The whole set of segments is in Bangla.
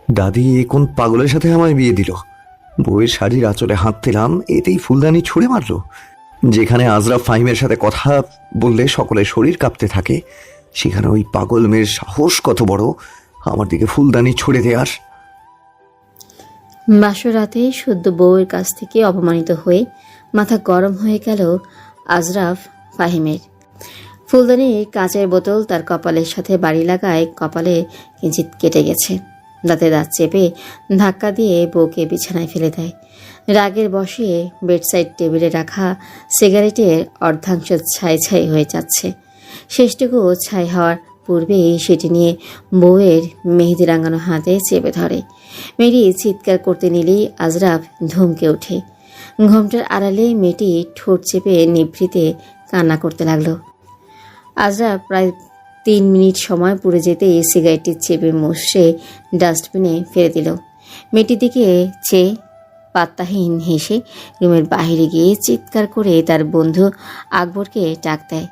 দাদি এ কোন পাগলের সাথে আমায় বিয়ে দিল? বউয়ের শাড়ির আঁচলে হাত দিলাম, এতেই ফুলদানি ছুঁড়ে মারল। যেখানে আজরাফ ফাহিমের সাথে কথা বললে সকলের শরীর কাঁপতে থাকে, সেখানে ওই পাগল মেয়ের সাহস কত বড় আমার দিকে ফুলদানি ছুঁড়ে দেওয়ার। বাসর রাতে সদ্য বউয়ের কাছ থেকে অপমানিত হয়ে মাথা গরম হয়ে গেল আজরাফ ফাহিমের। ফুলদানির কাঁচের বোতল তার কপালের সাথে বাড়ি লাগায় কপালে কিঞ্চিত কেটে গেছে। দাঁতে দাঁত চেপে ধাক্কা দিয়ে বউকে বিছানায় ফেলে দেয়। রাগের বশে বেডসাইড টেবিলে রাখা সিগারেটের অর্ধাংশ ছাই ছাই হয়ে যাচ্ছে। শেষটুকু ছাই হওয়ার পূর্বেই সেটি নিয়ে বউয়ের মেহেদি রাঙানো হাতে চেপে ধরে। মেয়েটি চিৎকার করতে নিলেই আজরাফ ধমকে ওঠে। ঘোমটার আড়ালে মেয়েটি ঠোঁট চেপে নিভৃতে কান্না করতে লাগলো। আজরাফ প্রায় 3 মিনিট সময় পুড়ে যেতেই সিগারেটটি চেপে মুছে ডাস্টবিনে ফেলে দিল। মেয়েটির দিকে চেয়ে পাত্তাহীন হেসে রুমের বাইরে গিয়ে চিৎকার করে তার বন্ধু আকবরকে ডাক দেয়।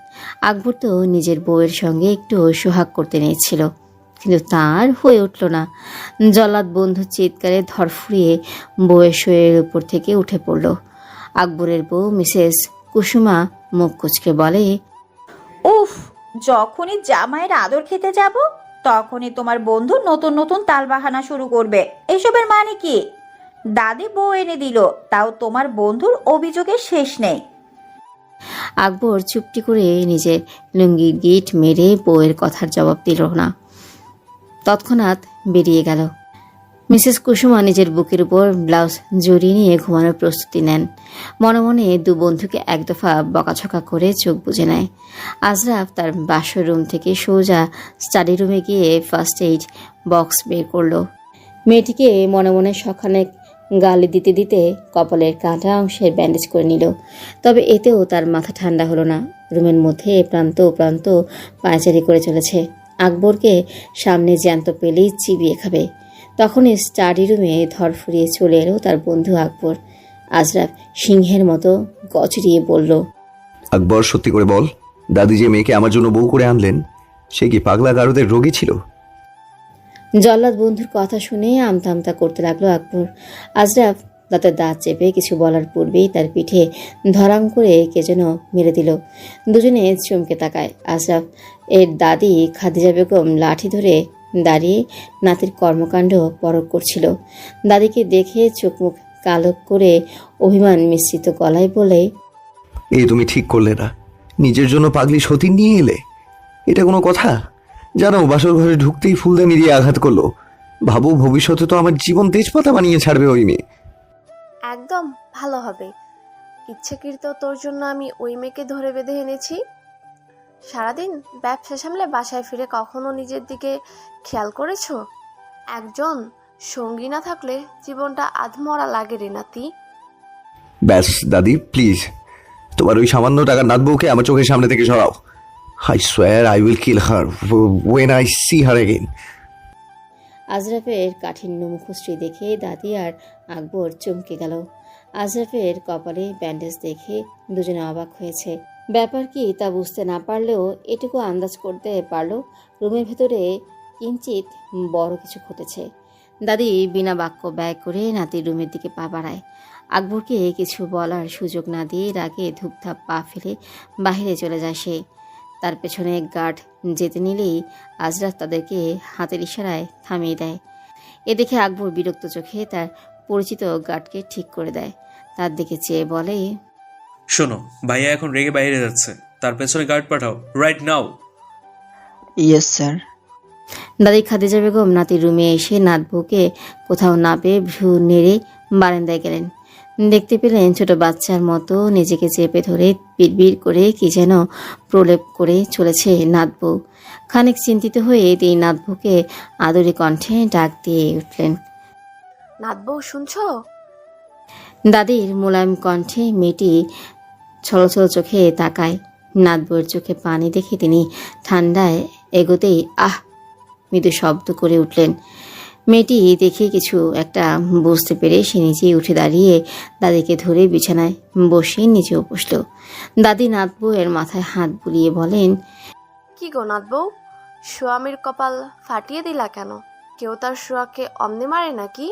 আকবর তো নিজের বউয়ের সঙ্গে একটু সোহাগ করতে নিয়েছিল, কিন্তু তার হয়ে উঠল না। জল্লাদ বন্ধু চিৎকারে ধরফুরিয়ে বউয়ের শরীরের উপর থেকে উঠে পড়ল। আকবরের বউ মিসেস কুসুমা মুখ কুচকে বলে, উফ, যখনই জামাইয়ের আদর খেতে যাব তখনই তোমার বন্ধু নতুন নতুন তালবাহানা শুরু করবে। এসবের মানে কি? দাদি বউ এনে দিল, তাও তোমার বন্ধুর অভিযোগের শেষ নেই। আকবর চুপটি করে নিজের লুঙ্গির গিট মেরে বউয়ের কথার জবাব দিল না, তৎক্ষণাৎ বেরিয়ে গেল। মিসেস কুসুমা নিজের বুকের উপর ব্লাউজ জড়িয়ে নিয়ে ঘুমানোর প্রস্তুতি নেন। মনে মনে দু বন্ধুকে এক দফা বকাঝকা করে চোখ বুজে নেয়। আজরাফ তার বাসর রুম থেকে সোজা স্টাডি রুমে গিয়ে ফার্স্ট এইড বক্স বের করলো। মেয়েটিকে মনে মনে সখানেক গালি দিতে দিতে কপালের কাঁটা অংশের ব্যান্ডেজ করে নিল। তবে এতেও তার মাথা ঠান্ডা হলো না। রুমের মধ্যে প্রান্ত প্রান্ত পায়চারি করে চলেছে। আকবরকে সামনে জ্যান্ত পেলেই চিবিয়ে খাবে। তখনই স্টাডি রুমে ধরফুরিয়ে চলে এলো তার বন্ধু আকবর। আজরাফ সিংহের মতো গচড়িয়ে বলল, আকবর, সত্যি করে বল, দাদি যে মেয়েকে আমার জন্য বউ করে আনলেন, সে কি পাগলা গারদের রোগী ছিল? জল্লাদ বন্ধুর কথা শুনে আমতা আমতা করতে লাগলো আকবর। আজরাফ দাঁতের দাঁত চেপে কিছু বলার পূর্বেই তার পিঠে ধরাম করে কে যেন মেরে দিল। দুজনে চমকে তাকায়। আজরাফ এর দাদি খাদিজা বেগম লাঠি ধরে দাঁড়িয়ে নাতির কর্মকাণ্ড পরখ করছিল। দাদিকে দেখে চোখ মুখ কালো করে অভিমান মিশ্রিত গলায় বলে, এই তুমি ঠিক করলে না, নিজের জন্য পাগলি সতীন নিয়ে এলে? এটা কোনো কথা? জানো, বাসর ঘরে ঢুকতেই ফুলদানি দিয়ে আঘাত করলো। ভাবো, ভবিষ্যতে তো আমার জীবন তেজপাতা বানিয়ে ছাড়বে ওই মেয়ে। একদম ভালো হবে। ইচ্ছাকৃত তোর জন্য আমি ওই মেয়েকে ধরে বেঁধে এনেছি। সারাদিন ব্যবসা সামলে বাসায় ফিরে কখনো নিজের দিকে খেয়াল করেছো? একজন সঙ্গী না থাকলে জীবনটা আধমরা লাগে রে নাতি। ব্যাস দাদি, প্লিজ, তোমার ওই সামান্য টাকার নাতবউকে আমার চোখের সামনে থেকে সরাও। I swear I will kill her when I see her again. আজরাফের কাঠিন্য মুখশ্রী দেখে দাদি আর আকবর চমকে গেল। আজরাফের কপালে ব্যান্ডেজ দেখে দুজনে অবাক হয়েছে। ব্যাপার কি তা বুঝতে না পারলেও এটুকু আন্দাজ করতে পারল রুমের ভেতরে কিঞ্চিত বড় কিছু ঘটেছে। দাদি বিনা বাক্য ব্যয় করে নাতির রুমের দিকে পা বাড়ায়। আকবরকে কিছু বলার সুযোগ না দিয়ে রাগে ধূপধাপ পা ফেলে বাহিরে চলে যায় সে। তার পেছনে গার্ড যেতে নিলেই আজরাফ তাদেরকে হাতের ইশারায় থামিয়ে দেয়। এ দেখে আকবর বিরক্ত চোখে তার পরিচিত গার্ডকে ঠিক করে দেয়। তার দিকে চেয়ে বলে, শোনো, ভাইয়া এখন রেগে বাইরে যাচ্ছে, তার পেছনে গার্ড পাঠাও রাইট নাও। Yes sir. দাদি খাদিজা বেগম নাতির রুমে এসে নাতবউকে কোথাও না পেয়ে ভ্রু নেড়ে বারান্দায় গেলেন। দেখতে পেলেন ছোট বাচ্চার মতো নিজেকে চেপে ধরে বিড়বিড় করে কি যেন প্রলেপ করে চলেছে নাতবউ। খানিক চিন্তিত হয়ে তিনি নাতবউকে আদরে কণ্ঠে ডাক দিয়ে উঠলেন, নাতবউ শুনছো? দাদির মোলায়েম কণ্ঠে মেয়েটি ছলছল চোখে তাকায়। নাতবউয়ের চোখে পানি দেখে তিনি ঠান্ডায় এগোতেই আহ মৃদু শব্দ করে উঠলেন। মেয়েটি দেখে কিছু একটা বুঝতে পেরে সে নিজেই উঠে দাঁড়িয়ে দাদিকে ধরে বিছানায় বসিয়ে নিচেও বসল। দাদি নাতবউয়ের মাথায় হাত বুলিয়ে বলেন, কি গো নাতবউ, স্বামীর কপাল ফাটিয়ে দিলা কেন? কেউ তার সোয়াকে অমনে মারে নাকি?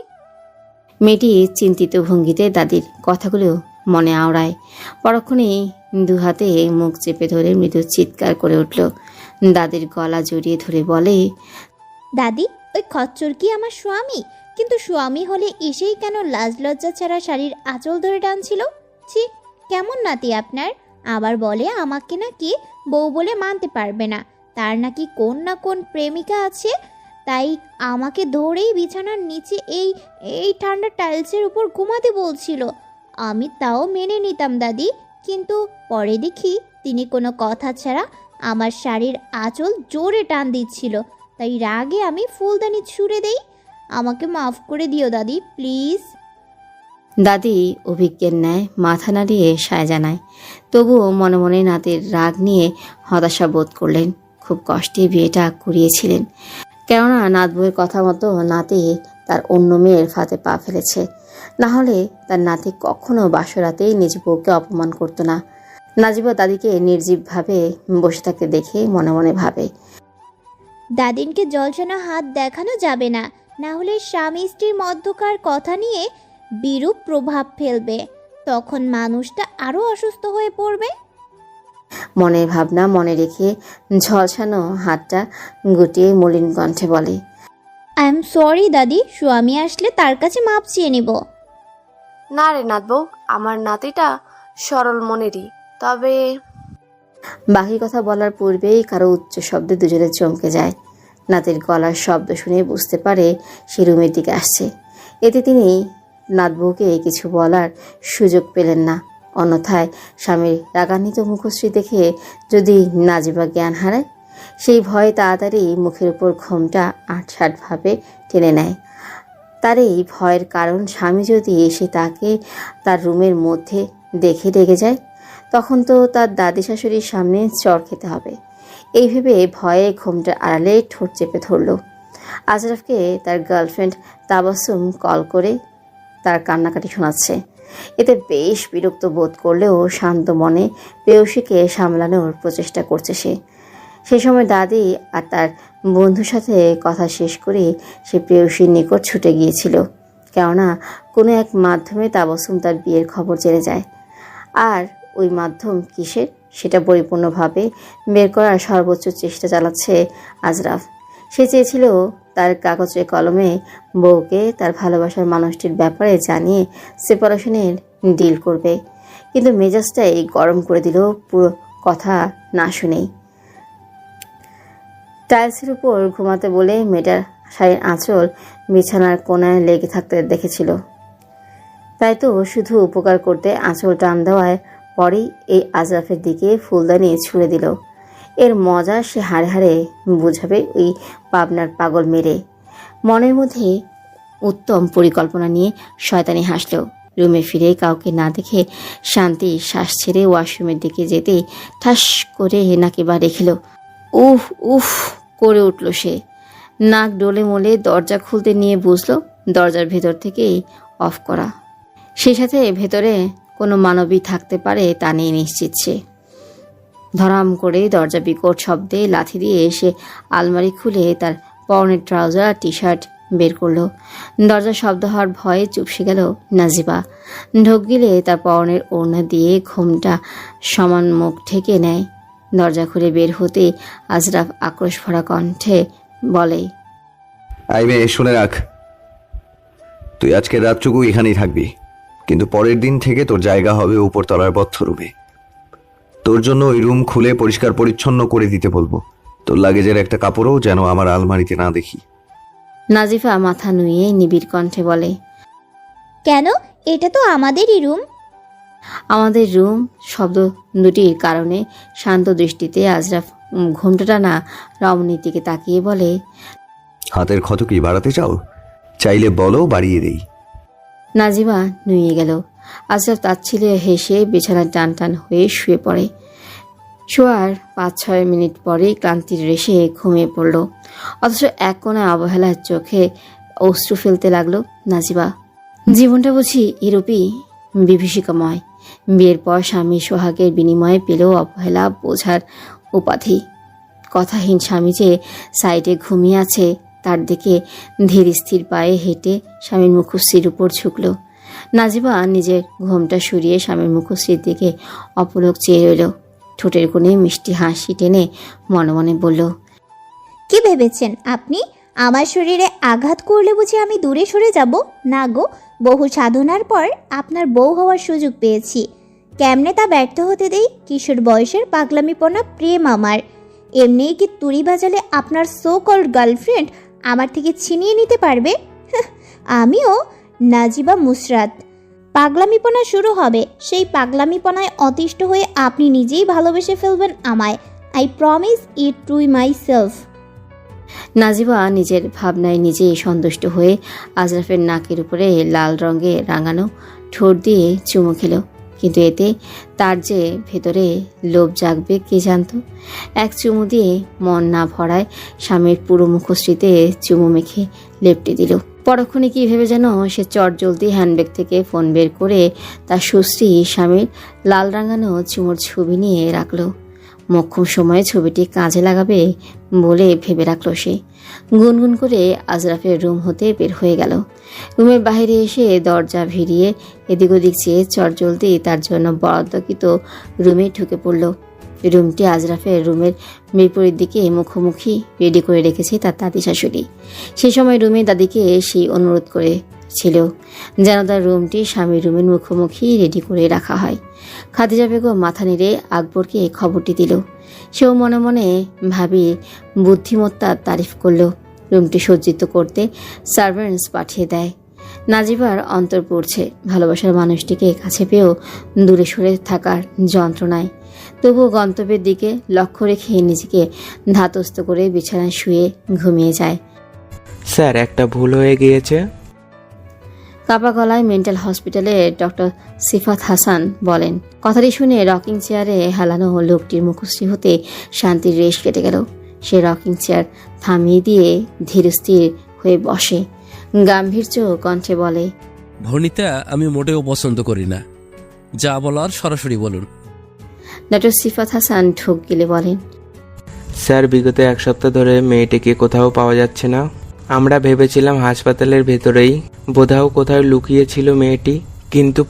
মেয়েটি চিন্তিত ভঙ্গিতে দাদির কথাগুলো মনে আওড়ায়। পরক্ষণেই দু হাতে মুখ চেপে ধরে মৃদু চিৎকার করে উঠল। দাদির গলা জড়িয়ে ধরে বলে, দাদি, ওই খচ্চর কি আমার স্বামী? কিন্তু স্বামী হলে এসেই কেন লাজ লজ্জা ছাড়া শাড়ির আঁচল ধরে টানছিল? ছি, কেমন নাতি আপনার? আবার বলে আমাকে নাকি বউ বলে মানতে পারবে না, তার নাকি কোন না কোন প্রেমিকা আছে, তাই আমাকে ধরেই বিছানার নিচে এই এই ঠান্ডা টাইলসের উপর ঘুমাতে বলছিল। আমি তাও মেনে নিতাম দাদি, কিন্তু পরে দেখি তিনি কোনো কথা ছাড়া আমার শাড়ির আঁচল জোরে টান দিচ্ছিল, তাই রাগে আমি ফুলদানি ছুঁড়ে দেই। আমাকে মাফ করে দিও দাদি, প্লিজ। দাদি অভিজ্ঞের ন্যায় মাথা নাড়িয়ে সায় জানায়। তবুও মনে মনে নাতির রাগ নিয়ে হতাশা বোধ করলেন। খুব কষ্টে বিয়েটা করিয়েছিলেন, কেননা নাত বউয়ের কথা মতো নাতি তার অন্য মেয়ের ফাঁদে পা ফেলেছে। না হলে তার নাতি কখনো বাসরাতেই নিজ বউকে অপমান করতো না। নাজিবা দাদিকে নির্জীবভাবে বসে থাকতে দেখে মনে মনে ভাবে, দাদিনকে জলছানো হাত দেখানো যাবে না, না হলে স্বামী স্ত্রীর মধ্যকার কথা নিয়ে বিরূপ প্রভাব ফেলবে, তখন মানুষটা আরো অসুস্থ হয়ে পড়বে। মনের ভাবনা মনে রেখে ঝলসানো হাতটা গুটিয়ে মলিন কণ্ঠে বলে, আই এম সরি দাদি, স্বামী আসলে তার কাছে মাপ চেয়ে নিব। না রে নাতবউ, আমার নাতিটা সরল মনেরই। তবে বাকি কথা বলার পূর্বেই কারো উচ্চ শব্দে দুজনে চমকে যায়। নাতির গলার শব্দ শুনে বুঝতে পারে সে রুমের দিকে আসছে। এতে তিনি নাতবউকে কিছু বলার সুযোগ পেলেন না। অন্যথায় স্বামীর রাগান্বিত মুখশ্রী দেখে যদি নাজিবা জ্ঞান হারায়, সেই ভয়ে তাড়াতাড়ি মুখের উপর ঘোমটা আটসাটভাবে টেনে নেয়। তার এই ভয়ের কারণ স্বামী যদি এসে তাকে তার রুমের মধ্যে দেখে রেগে যায়, তখন তো তার দাদি শাশুড়ির সামনে চড় খেতে হবে। এই ভেবে ভয়ে ঘোমটার আড়ালে ঠোঁট চেপে ধরল। আজরাফকে তার গার্লফ্রেন্ড তাবাসসুম কল করে তার কান্নাকাটি শোনাচ্ছে। এতে বেশ বিরক্ত বোধ করলেও শান্ত মনে প্রেয়সীকে সামলানোর প্রচেষ্টা করছে সে। সে সময় দাদি আর তার বন্ধুর সাথে কথা শেষ করে সে প্রেয়সীর নিকট ছুটে গিয়েছিল, কেননা কোনো এক মাধ্যমে তাবাসসুম তার বিয়ের খবর জেনে যায়। আর ওই মাধ্যম কিসের সেটা পরিপূর্ণভাবে বের করার সর্বোচ্চ চেষ্টা চালাচ্ছে আজরাফ। সে চেয়েছিল তার কাগজে কলমে বউকে তার ভালোবাসার মানুষটির ব্যাপারে জানিয়ে সেপারেশনের ডিল করবে, কিন্তু মেজাজটাই গরম করে দিল পুরো কথা না শুনেই। টাইলসের উপর ঘুমাতে বলে মেয়েটার শাড়ির আঁচল বিছানার কোনায় লেগে থাকতে দেখেছিল, তাই তো শুধু উপকার করতে আঁচল টান দেওয়ায় পরেই এই আজরাফের দিকে ফুলদানি ছুঁড়ে দিল। এর মজা সে হাড়ে হাড়ে বুঝাবে ওই পাবনার পাগল মেরে। মনের মধ্যে উত্তম পরিকল্পনা নিয়ে শয়তানি হাসল। রুমে ফিরে কাউকে না দেখে শান্তি শ্বাস ছেড়ে ওয়াশরুমের দিকে যেতেই ঠাস করে নাকে বা রেখেল। উফ উফ করে উঠল সে। নাক ডলে মলে দরজা খুলতে নিয়ে বুঝলো দরজার ভেতর থেকেই অফ করা। সেই সাথে ভেতরে কোনো মানবী থাকতে পারে তা নিয়ে নিশ্চিত সে। ধরাম করে দরজা বিকট শব্দে লাথি দিয়ে এসে আলমারি খুলে তার পরনের ট্রাউজার টি শার্ট বের করলো। দরজা শব্দ হওয়ার ভয়ে চুপসে গেল নাজিবা। ঢোক গিলে তার পরনের ওড়না দিয়ে ঘোমটা সমান মুখ ঢেকে নেয়। দরজা খুলে বের হতে আজরাফ আক্রোশ ভরা কণ্ঠে বলে, আই মেয়ে, শুনে রাখ, তুই আজকে রাতটুকু এখানেই থাকবি, কিন্তু পরের দিন থেকে তোর জায়গা হবে উপরতলার বদ্ধ রুমে। তোর জন্য ওই রুম খুলে পরিষ্কার পরিচ্ছন্ন করে দিতে বলবো। তোর লাগেজের একটা কাপড়ও যেন আমার আলমারিতে না দেখি। নাজিফা মাথা নুয়ে নিবিড় কণ্ঠে বলে, কেন? এটা তো আমাদেরই রুম। আমাদের রুম শব্দ দুটির কারণে শান্ত দৃষ্টিতে আজরাফ ঘোমটাটা না রমণীর দিকে তাকিয়ে বলে, হাতের ক্ষত কি বাড়াতে চাও? চাইলে বলো, বাড়িয়ে দেই। নাজিবা নুয়ে গেল। আজরাফ তাচ্ছিল্যে হেসে বিছানায় টান টান হয়ে শুয়ে পড়ে। শোয়ার 5-6 মিনিট পরে ক্লান্তির রেশে ঘুমিয়ে পড়ল। অথচ এক কোণায় অবহেলার চোখে অশ্রু ফেলতে লাগলো নাজিবা। জীবনটা বুঝি এরূপই বিভীষিকাময়। বিয়ের পর স্বামী সোহাগের বিনিময়ে পেলেও অবহেলা বোঝার উপাধি। কথাহীন স্বামী যে সাইডে ঘুমিয়ে আছে তার দিকে ধীর স্থির পায়ে হেঁটে স্বামীর মুখশ্রীর উপর ঝুঁকল। নাজিবা নিজের ঘোমটা সরিয়ে স্বামীর মুখশ্রীর দিকে অপলক চেয়ে রইল। ঠোঁটের কোণে মিষ্টি হাসি টেনে মনে মনে বলল, কি ভেবেছেন আপনি? আমার শরীরে আঘাত করলে বুঝি আমি দূরে সরে যাব? না গো, বহু সাধনার পর আপনার বউ হওয়ার সুযোগ পেয়েছি। কেমনে তা ব্যর্থ হতে দেই? কিশোর বয়সের পাগলামিপনা প্রেম আমার। এমনিই কি তুড়ি বাজালে আপনার সো কল্ড গার্লফ্রেন্ড আমার থেকে ছিনিয়ে নিতে পারবে? হাহ, আমিও নাজিবা মুসরাত। পাগলামিপনা শুরু হবে, সেই পাগলামিপনায় অতিষ্ঠ হয়ে আপনি নিজেই ভালোবেসে ফেলবেন আমায়। I promise it to my self. Najiba নিজের ভাবনায় নিজেই সন্তুষ্ট হয়ে আজরাফের নাকের উপরে লাল রঙে রাঙানো ঠোঁট দিয়ে চুমু খেল। কিন্তু এতে তার যে ভেতরে লোভ জাগবে কে জানত। এক চুমু দিয়ে মন না ভরায় স্বামীর পুরো মুখশ্রীতে চুমু মেখে লেপটে দিল। পরক্ষণে কি ভেবে যেন সে চটজলদি হ্যান্ডব্যাগ থেকে ফোন বের করে তার সুশ্রী স্বামীর লাল রাঙানো চুমুর ছবি নিয়ে রাখল। মোক্ষম সময়ে ছবিটি কাজে লাগাবে বলে ভেবে রাখল সে। গুনগুন করে আজরাফের রুম হতে বের হয়ে গেল। রুমের বাইরে এসে দরজা ভিড়িয়ে এদিক ওদিক চেয়ে চটজলদি তার জন্য বরাদ্দকৃত রুমে ঢুকে পড়ল। রুমটি আজরাফের রুমের বিপরীত দিকে মুখোমুখি রেডি করে রেখেছে তার দাদি শাশুড়ি। সেই সময় রুমে দাদিকে সেই অনুরোধ করেছিল যেন তার রুমটি স্বামীর রুমের মুখোমুখি রেডি করে রাখা হয়। খাদিজা বেগম মাথা নেড়ে আকবরকে খবরটি দিল। সেও মনে মনে ভাবি বুদ্ধিমত্তার তারিফ করল। রুমটি সজ্জিত করতে সার্ভেন্টস পাঠিয়ে দেয়। নাজিবার অন্তর পড়ছে ভালোবাসার মানুষটিকে কাছে পেয়েও দূরে সরে থাকার যন্ত্রণায়। তবুও গন্তব্যের দিকে লক্ষ্য রেখে নিজেকে ধাতস্থ করে বিছানায় শুয়ে ঘুমিয়ে যায়। স্যার, একটা ভুল হয়ে গিয়েছে। কাপা গলায় মেন্টাল হসপিটালে ডক্টর সিফাত হাসান বলেন। কথাটি শুনে রকিং চেয়ারে হেলানো লোকটির মুখশ্রী হতে শান্তির রেশ কেটে গেল। সে রকিং চেয়ার থামিয়ে দিয়ে ধীরস্থির হয়ে বসে। গাম্ভীর্য কণ্ঠে বলে, ভনিতা আমি মোটেও পছন্দ করি না, যা বলার সরাসরি বলুন। ডক্টর সিফাত হাসান ঢোক গিলে বলেন, স্যার, বিগত এক সপ্তাহ ধরে মেয়েটিকে কোথাও পাওয়া যাচ্ছে না। আমরা ভেবেছিলাম হাসপাতালের ভেতরেই বোধহয় কোথাও লুকিয়েছিল মেয়েটি, কিন্তু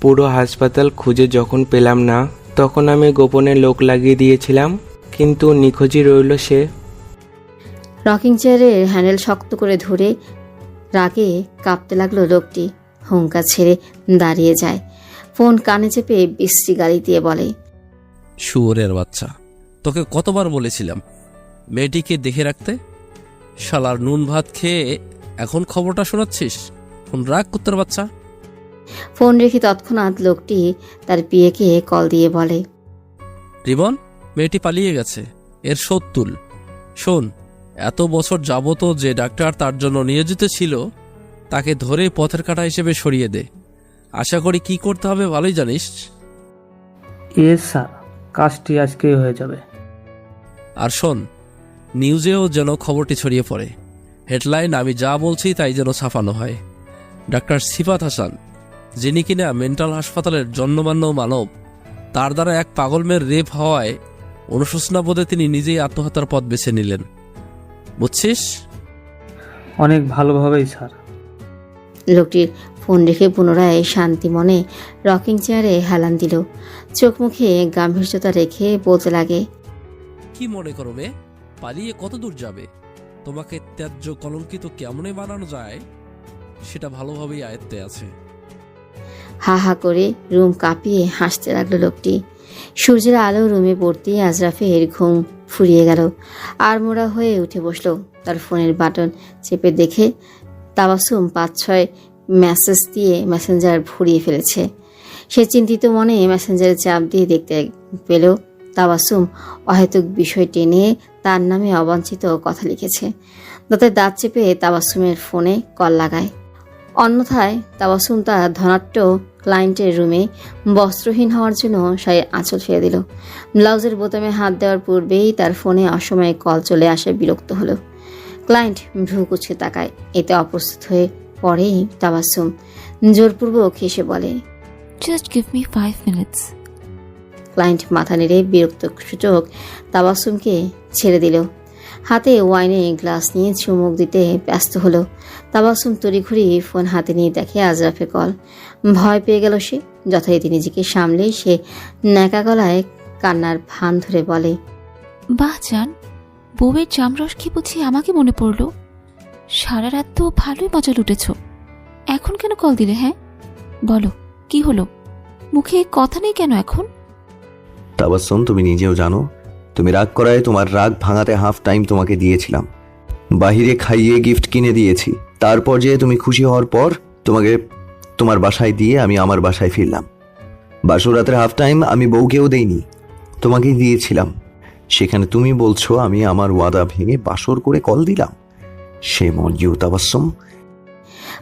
পুরো হাসপাতাল খুঁজে যখন পেলাম না তখন আমি গোপনে লোক লাগিয়ে দিয়েছিলাম, কিন্তু নিখোঁজই রইল সে। রকিং চেয়ারের হ্যান্ডেল শক্ত করে ধরে রাগে কাঁপতে লাগলো লোকটি। হুঙ্কার ছেড়ে দাঁড়িয়ে যায়। ফোন কানে চেপে বিশ্রী গালি দিয়ে বলে, শুয়োরের বাচ্চা, তোকে কতবার বলেছিলাম মেয়েটিকে দেখে রাখতে? শালার নুন ভাত খেয়ে এখন খবরটা শোনাচ্ছিস? ফোন রাগ কুত্তার বাচ্চা। ফোন রেখে তৎক্ষণাৎ লোকটি তার পিএকে কল দিয়ে বলে, রিবন, মেয়েটি পালিয়ে গেছে, এর শোধ তুল। শোন, এত বছর যাবত যে ডাক্তার তার জন্য নিয়োজিত ছিল তাকে ধরে পথের কাঁটা হিসেবে সরিয়ে দে। আশা করি কি করতে হবে ভালোই জানিস। ইয়েস স্যার, কাজটি আজকেই হয়ে যাবে। আর শোন, নিউজেও যেন খবরটি ছড়িয়ে পড়ে। হেডলাইন আমি যা বলছি তাই যেন ছাপানো হয়। ডাক্তার সিফাত হাসান, যিনি কিনা মেন্টাল হাসপাতালের জন্মমান্য মানব, তার দ্বারা এক পাগল মেয়ের রেপ হওয়ায় অনুশোচনা বোধে তিনি নিজেই আত্মহত্যার পথ বেছে নিলেন। বুঝছিস? অনেক ভালোভাবেই স্যার। লোকটির ফোন রেখে পুনরায় শান্তি মনে রকিং চেয়ারে হেলান দিল। চোখ মুখে গাম্ভীর্যতা রেখে বলতে লাগে, কি মনে করো মেয়ে, পালিয়ে কত দূর যাবে? তোমাকে ত্যায্য কলঙ্কিত কেমনে বানানো যায় সেটা ভালোভাবেই আয়ত্তে আছে। হা হা করে রুম কাঁপিয়ে হাসতে লাগলো লোকটি। সূর্যের আলো রুমে পড়তে আজরাফের ঘুম ফুরিয়ে গেল। আর মোড়া হয়ে উঠে বসলো। তার ফোনের বাটন চেপে দেখে তাবাসুম 5-6 মেসেজ দিয়ে মেসেঞ্জার ভরিয়ে ফেলেছে। সে চিন্তিত মনে মেসেঞ্জারে চাপ দিয়ে দেখতে পেল তাবাসুম অহেতুক বিষয় টেনে তার নামে অবাঞ্ছিত কথা লিখেছে। দাঁতে দাঁত চেপে তাবাসুমের ফোনে কল লাগায়। অন্যথায় তাবাসুম তার ধনাঢ্য ক্লায়েন্টের রুমে বস্ত্রহীন হওয়ার জন্য শাড়ির আঁচল ফেলে দিল। ব্লাউজের বোতামে হাত দেওয়ার পূর্বেই তার ফোনে অসময়ে কল চলে আসে। বিরক্ত হলো। ক্লায়েন্ট ভ্রু কুচকে তাকায়। এতে অপ্রস্তুত হয়ে পড়েই তাবাসুম জোরপূর্বক হেসে বলে, Just give me 5 minutes. Client মাথা নেড়ে বিরক্ত সূচক তাবাসুমকে ছেড়ে দিল। হাতে ওয়াইনের গ্লাস নিয়ে চুমুক দিতে ব্যস্ত হলো। তাবাসসুম তড়িঘড়ি ফোন হাতে নিয়ে দেখে আজরাফের কল। ভয় পেয়ে গেল সে। যথারীতি নিজেকে সামলে সে ন্যাকা গলায় কান্নার ভান ধরে বলে, বাহ জান, বউয়ের জামরস কি বুঝি আমাকে মনে পড়লো? সারা রাত তো ভালোই মজা লুটেছ, এখন কেন কল দিলে? হ্যাঁ বলো, কি হলো? মুখে কথা নেই কেন এখন? তাবাসসুম, তুমি নিজেও জানো, তুমি রাগ করায় তোমার রাগ ভাঙাতে হাফ টাইম তোমাকে দিয়েছিলাম। বাহিরে খাইয়ে গিফট কিনে দিয়েছি। তারপর যে তুমি খুশি হওয়ার পর তোমাকে তোমার বাসায় দিয়ে আমি আমার বাসায় ফিরলাম। বাসর রাতের হাফ টাইম আমি বউকেও দেইনি, তোমাকেই দিয়েছিলাম। সেখানে তুমি বলছো আমি আমার ওয়াদা ভেঙে বাসর করে কল দিলাম। সে মর্জিও তাবাসসুম।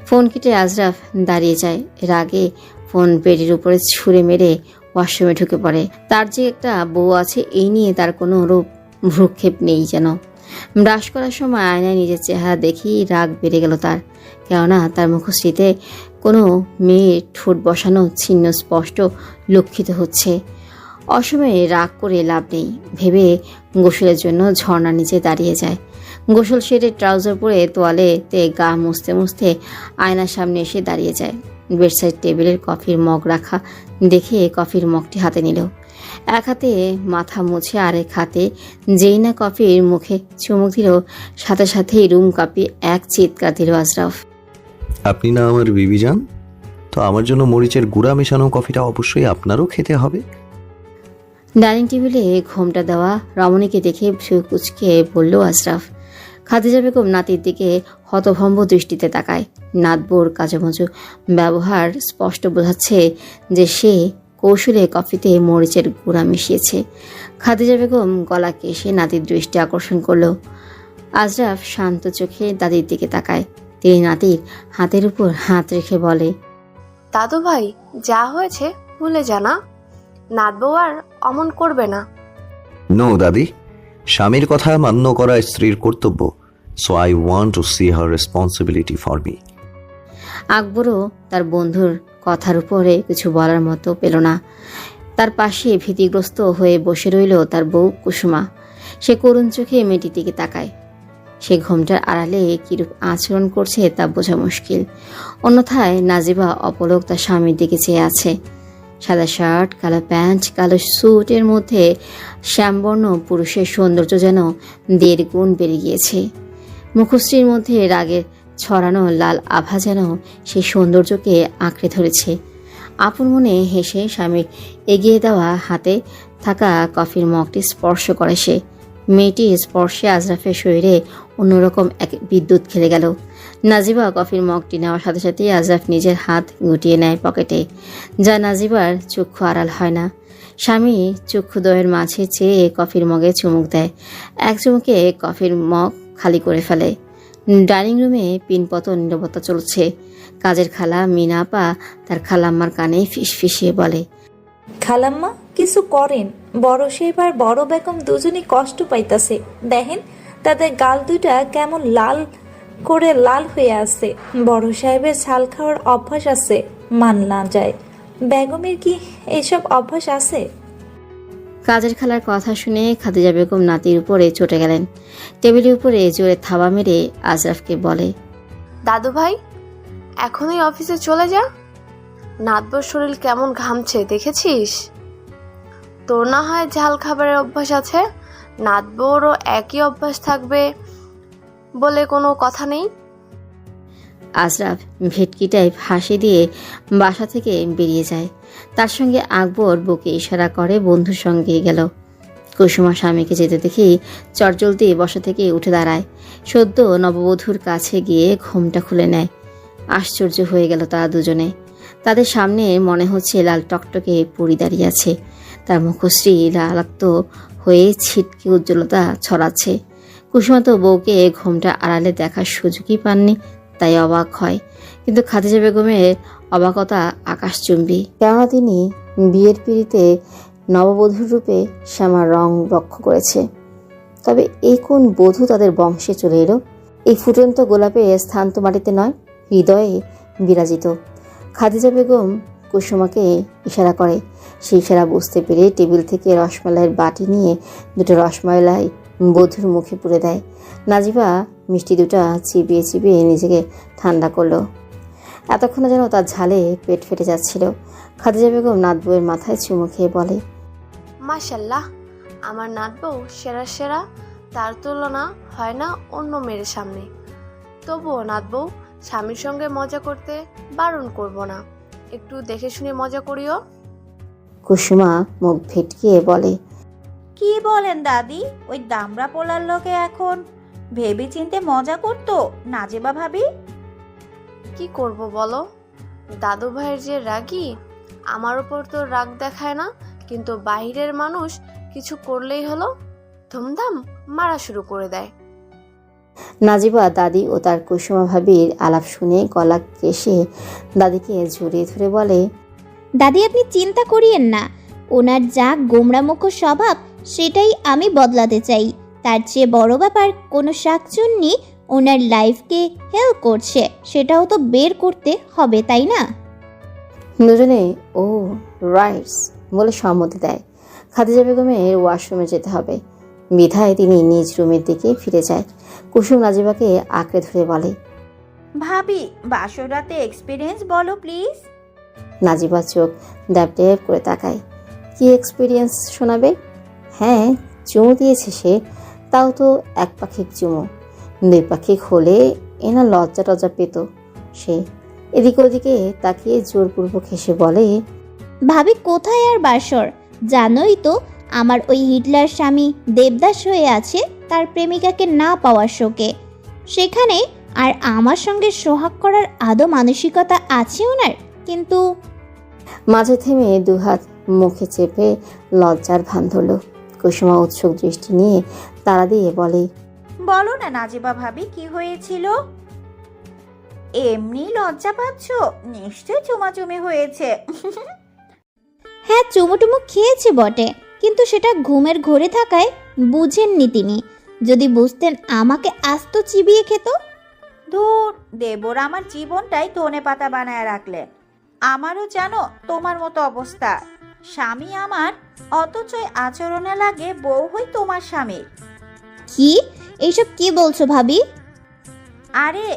ফোন কেটে আজরাফ দাঁড়িয়ে যায়। রাগে ফোন বেডের উপরে ছুঁড়ে মেরে ওয়াশরুমে ঢুকে পড়ে। তার যে একটা বউ আছে এই নিয়ে তার কোনো রূপ ভ্রুক্ষেপ নেই যেন। ব্রাশ করার সময় আয়নায় নিজের চেহারা দেখেই রাগ বেড়ে গেল তার। কেননা তার মুখশ্রীতে কোনো মেয়ের ঠোঁট বসানো ছিন্ন স্পষ্ট লক্ষিত হচ্ছে। অসময়ে রাগ করে লাভ নেই ভেবে গোসলের জন্য ঝর্ণার নিচে দাঁড়িয়ে যায়। গোসল সেরে ট্রাউজার পরে তোয়ালেতে গা মুছতে মুছতে আয়নার সামনে এসে দাঁড়িয়ে যায়। বেডসাইড টেবিলের কফির মগ রাখা দেখে কফির মগটি হাতে নিল। এক হাতে মাথা মুছে আরেক হাতে যেই না কফির মুখে চুমুক দিল, সাথে সাথেই রুম কাঁপিয়ে এক চিৎকার দিল আজরাফ। আপনি না আমার বিবি যান, তো আমার জন্য মরিচের গুঁড়া মেশানো কফিটা অবশ্যই আপনারও খেতে হবে। ডাইনিং টেবিলে ঘোমটা দেওয়া রমণীকে দেখে ভ্রু কুচকে বলল আজরাফ। খাদিজা বেগম নাতির দিকে হতভম্ব দৃষ্টিতে তাকায়। নাতবুর কাজুমজু ব্যবহার স্পষ্ট বোঝাচ্ছে যে সে কৌশলে কফিতে মরিচের গুঁড়া মিশিয়েছে। খাদিজা বেগম গলা কেশে নাতির দৃষ্টি আকর্ষণ করল। আজরাফ শান্ত চোখে দাদির দিকে তাকায়। তিনি নাতির হাতের উপর হাত রেখে বলে, দাদু ভাই, যা হয়েছে ভুলে জানা, নাতবউ আর অমন করবে না। নো দাদি, স্বামীর কথা মান্য করা স্ত্রীর কর্তব্য। So I want to see her responsibility for me. আকবরও তার বন্ধুর কথার উপরে কিছু বলার মতো পেল না। তার পাশে ভীতিগ্রস্ত হয়ে বসে রইল তার বউ কুসুমা। সে করুণ চোখে মেয়েটির দিকে তাকায়। সে ঘোমটার আড়ালে কিরূপ আচরণ করছে তা বোঝা মুশকিল। অন্যথায় নাজিবা অপলক তার স্বামীর দিকে চেয়ে আছে। সাদা শার্ট, কালো প্যান্ট, কালো স্যুটের মধ্যে শ্যামবর্ণ পুরুষের সৌন্দর্য যেন 1.5 গুণ বেড়ে গিয়েছে। মুখশ্রীর মধ্যে রাগের ছড়ানো লাল আভা যেন সেই সৌন্দর্যকে আঁকড়ে ধরেছে। আপন মনে হেসে স্বামীর এগিয়ে দেওয়া হাতে থাকা কফির মগটি স্পর্শ করে সে। মেয়েটির স্পর্শে আজরাফের শরীরে অন্যরকম এক বিদ্যুৎ খেলে গেল। নাজিবা কফির মগটি নেওয়ার সাথে সাথেই আজরাফ নিজের হাত গুটিয়ে নেয় পকেটে, যা নাজিবার চক্ষু আড়াল হয় না। স্বামী চক্ষুদ্বয়ের মাঝে চেয়ে কফির মগে চুমুক দেয়। এক চুমুকে কফির মগ খালি করে ফেলে। ডাইনিং রুমে পিনপতন নীরবতা চলছে। কাজের খালা মিনা আপা তার খালাম্মার কানে ফিসফিসিয়ে বলে, খালাম্মা কিছু করেন, বড় সাহেব আর বড় বেগম দুজনই কষ্ট পাইতাছে। দেখেন তাদের গাল দুটা কেমন লাল করে লাল হয়ে আছে। বড় সাহেবের ছাল খাওয়ার অভ্যাস আছে, মান না যায়। বেগমের কি এসব অভ্যাস আছে? কাজের খালার কথা শুনে খাদিজা বেগম নাতির উপরে চটে গেলেন। টেবিলের উপরে জোরে থাবা মেরে আজরাফকে বলে, দাদু ভাই, এখনই অফিসে চলে যা। নাতবর শরীর কেমন ঘামছে দেখেছিস? তোর না হয় ঝাল খাবারের অভ্যাস আছে, নাতবরও একই অভ্যাস থাকবে বলে কোনো কথা নেই। আজরাফ ভেটকিটায় হাসি দিয়ে বাসা থেকে বেরিয়ে যায়। তার সঙ্গে আকবর বুকে ইশারা করে বন্ধুর সঙ্গে গেল। কুসুমা স্বামীকে যেতে দেখেই চটজলদি বসা থেকে উঠে দাঁড়ায়। সদ্য নববধূর কাছে গিয়ে ঘোমটা খুলে নেয়। আশ্চর্য হয়ে গেল তারা দুজনে। তাদের সামনে মনে হচ্ছে লাল টকটকে পরি দাঁড়িয়ে আছে। তার মুখশ্রী লালাক্ত হয়ে ছিটকে উজ্জ্বলতা ছড়াচ্ছে। কুসুমা তো বউকে ঘোমটা আড়ালে দেখার সুযোগই পাননি, তাই অবাক হয়। কিন্তু খাদিজা বেগমের অবাকতা আকাশচুম্বী। কেননা তিনি বিয়ের পিড়িতে নববধূর রূপে শ্যামার রং লক্ষ্য করেছে। তবে এই কোন বধূ তাদের বংশে চলে এলো? এই ফুটন্ত গোলাপের স্থান তো মাটিতে নয়, হৃদয়ে বিরাজিত। খাদিজা বেগম কুসুমাকে ইশারা করে। সেই ইশারা বুঝতে পেরে টেবিল থেকে রসমালাইয়ের বাটি নিয়ে 2 রসমালাই বধূর মুখে পুরে দেয়। নাজিবা মিষ্টি দুটা চিবিয়ে চিবিয়ে নিজেকে ঠান্ডা করলো। এতক্ষণে যেন তার ঝালে পেট ফেটে যাচ্ছিল। খাদিজা বেগম নাত বউয়ের মাথায় চুমু খেয়ে বলে, মাশাল্লাহ, আমার নাত বউ সেরা সেরা, তার তুলনা হয় না অন্য মেয়ের সামনে। তবুও নাত বউ, স্বামীর সঙ্গে মজা করতে বারণ করব না, একটু দেখে শুনে মজা করিও। কুসুমা মুখ ভেটকিয়ে বলে, কি বলেন দাদি? ওই দামড়া পোলার লোকে এখন ভেবে চিনতে মজা করতো নাজেবা ভাবি। কি করব বলো, দাদু ভাইয়ের যে রাগী, আমার ওপর তো রাগ দেখায় না, কিন্তু বাইরের মানুষ কিছু করলেই হলো ধুমধাম মারা শুরু করে দেয়। নাজিবা দাদি ও তার কুসুমা ভাবির আলাপ শুনে গলা কেশে দাদিকে জড়িয়ে ধরে বলে, দাদি আপনি চিন্তা করিয়েন না, ওনার যা গোমরামুখো স্বভাব সেটাই আমি বদলাতে চাই। তার চেয়ে বড় ব্যাপার কোনো শাকচুন্নি ওনার লাইফকে হেল্প করছে, সেটাও তো বের করতে হবে, তাই না? দুজনে ও রাইটস বলে সম্মতি দেয়। খাদিজা বেগমের ওয়াশরুমে যেতে হবে বিধায় তিনি নিজ রুমের দিকে ফিরে যায়। কুসুম নাজিবাকে আঁকড়ে ধরে বলে, ভাবি বাসর রাতে এক্সপিরিয়েন্স বলো প্লিজ। নাজিবা চোখ ড্যাব ড্যাব করে তাকায়। কি এক্সপিরিয়েন্স শোনাবে? হ্যাঁ, চুমু দিয়েছে সে, তাও তো এক পাখিক চুমু। দুই পাখিক হলে এনা লজ্জা টজ্জা পেত সে। এদিকে ওদিকে তাকিয়ে জোরপূর্বক হেসে বলে, ভাবি কোথায় আর বাসর, জানোই তো আমার ওই হিটলার স্বামী দেবদাস হয়ে আছে তার প্রেমিকাকে না পাওয়ার শোকে। সেখানে আর আমার সঙ্গে সোহাগ করার আদৌ মানসিকতা আছে ওনার? কিন্তু মাঝে থেমে দুহাত মুখে চেপে লজ্জার ভান ধরল। কুসুমা উৎসুক দৃষ্টি নিয়ে তাড়া দিয়ে বলে, বলো না নাজিবা ভাবি, কি হয়েছিল? এমনি লজ্জা পাচ্ছ? নিশ্চয় চুমাচুমি হয়েছে। হ্যাঁ, চুমুটুমু খেয়েছে বটে, কিন্তু সেটা ঘুমের ঘোরে থাকায় বুঝেননি তিনি। যদি বুঝতেন আমাকে আস্ত চিবিয়ে খেত। ধুর, দেবর আমার জীবনটাই ধনে পাতা বানায় রাখলেন। আমারও জানো তোমার মতো অবস্থা। স্বামী আমার, অথচ আচরণে লাগে বউ হই তোমার স্বামীর। কি এইসব কি বলছো ভাবি? আরে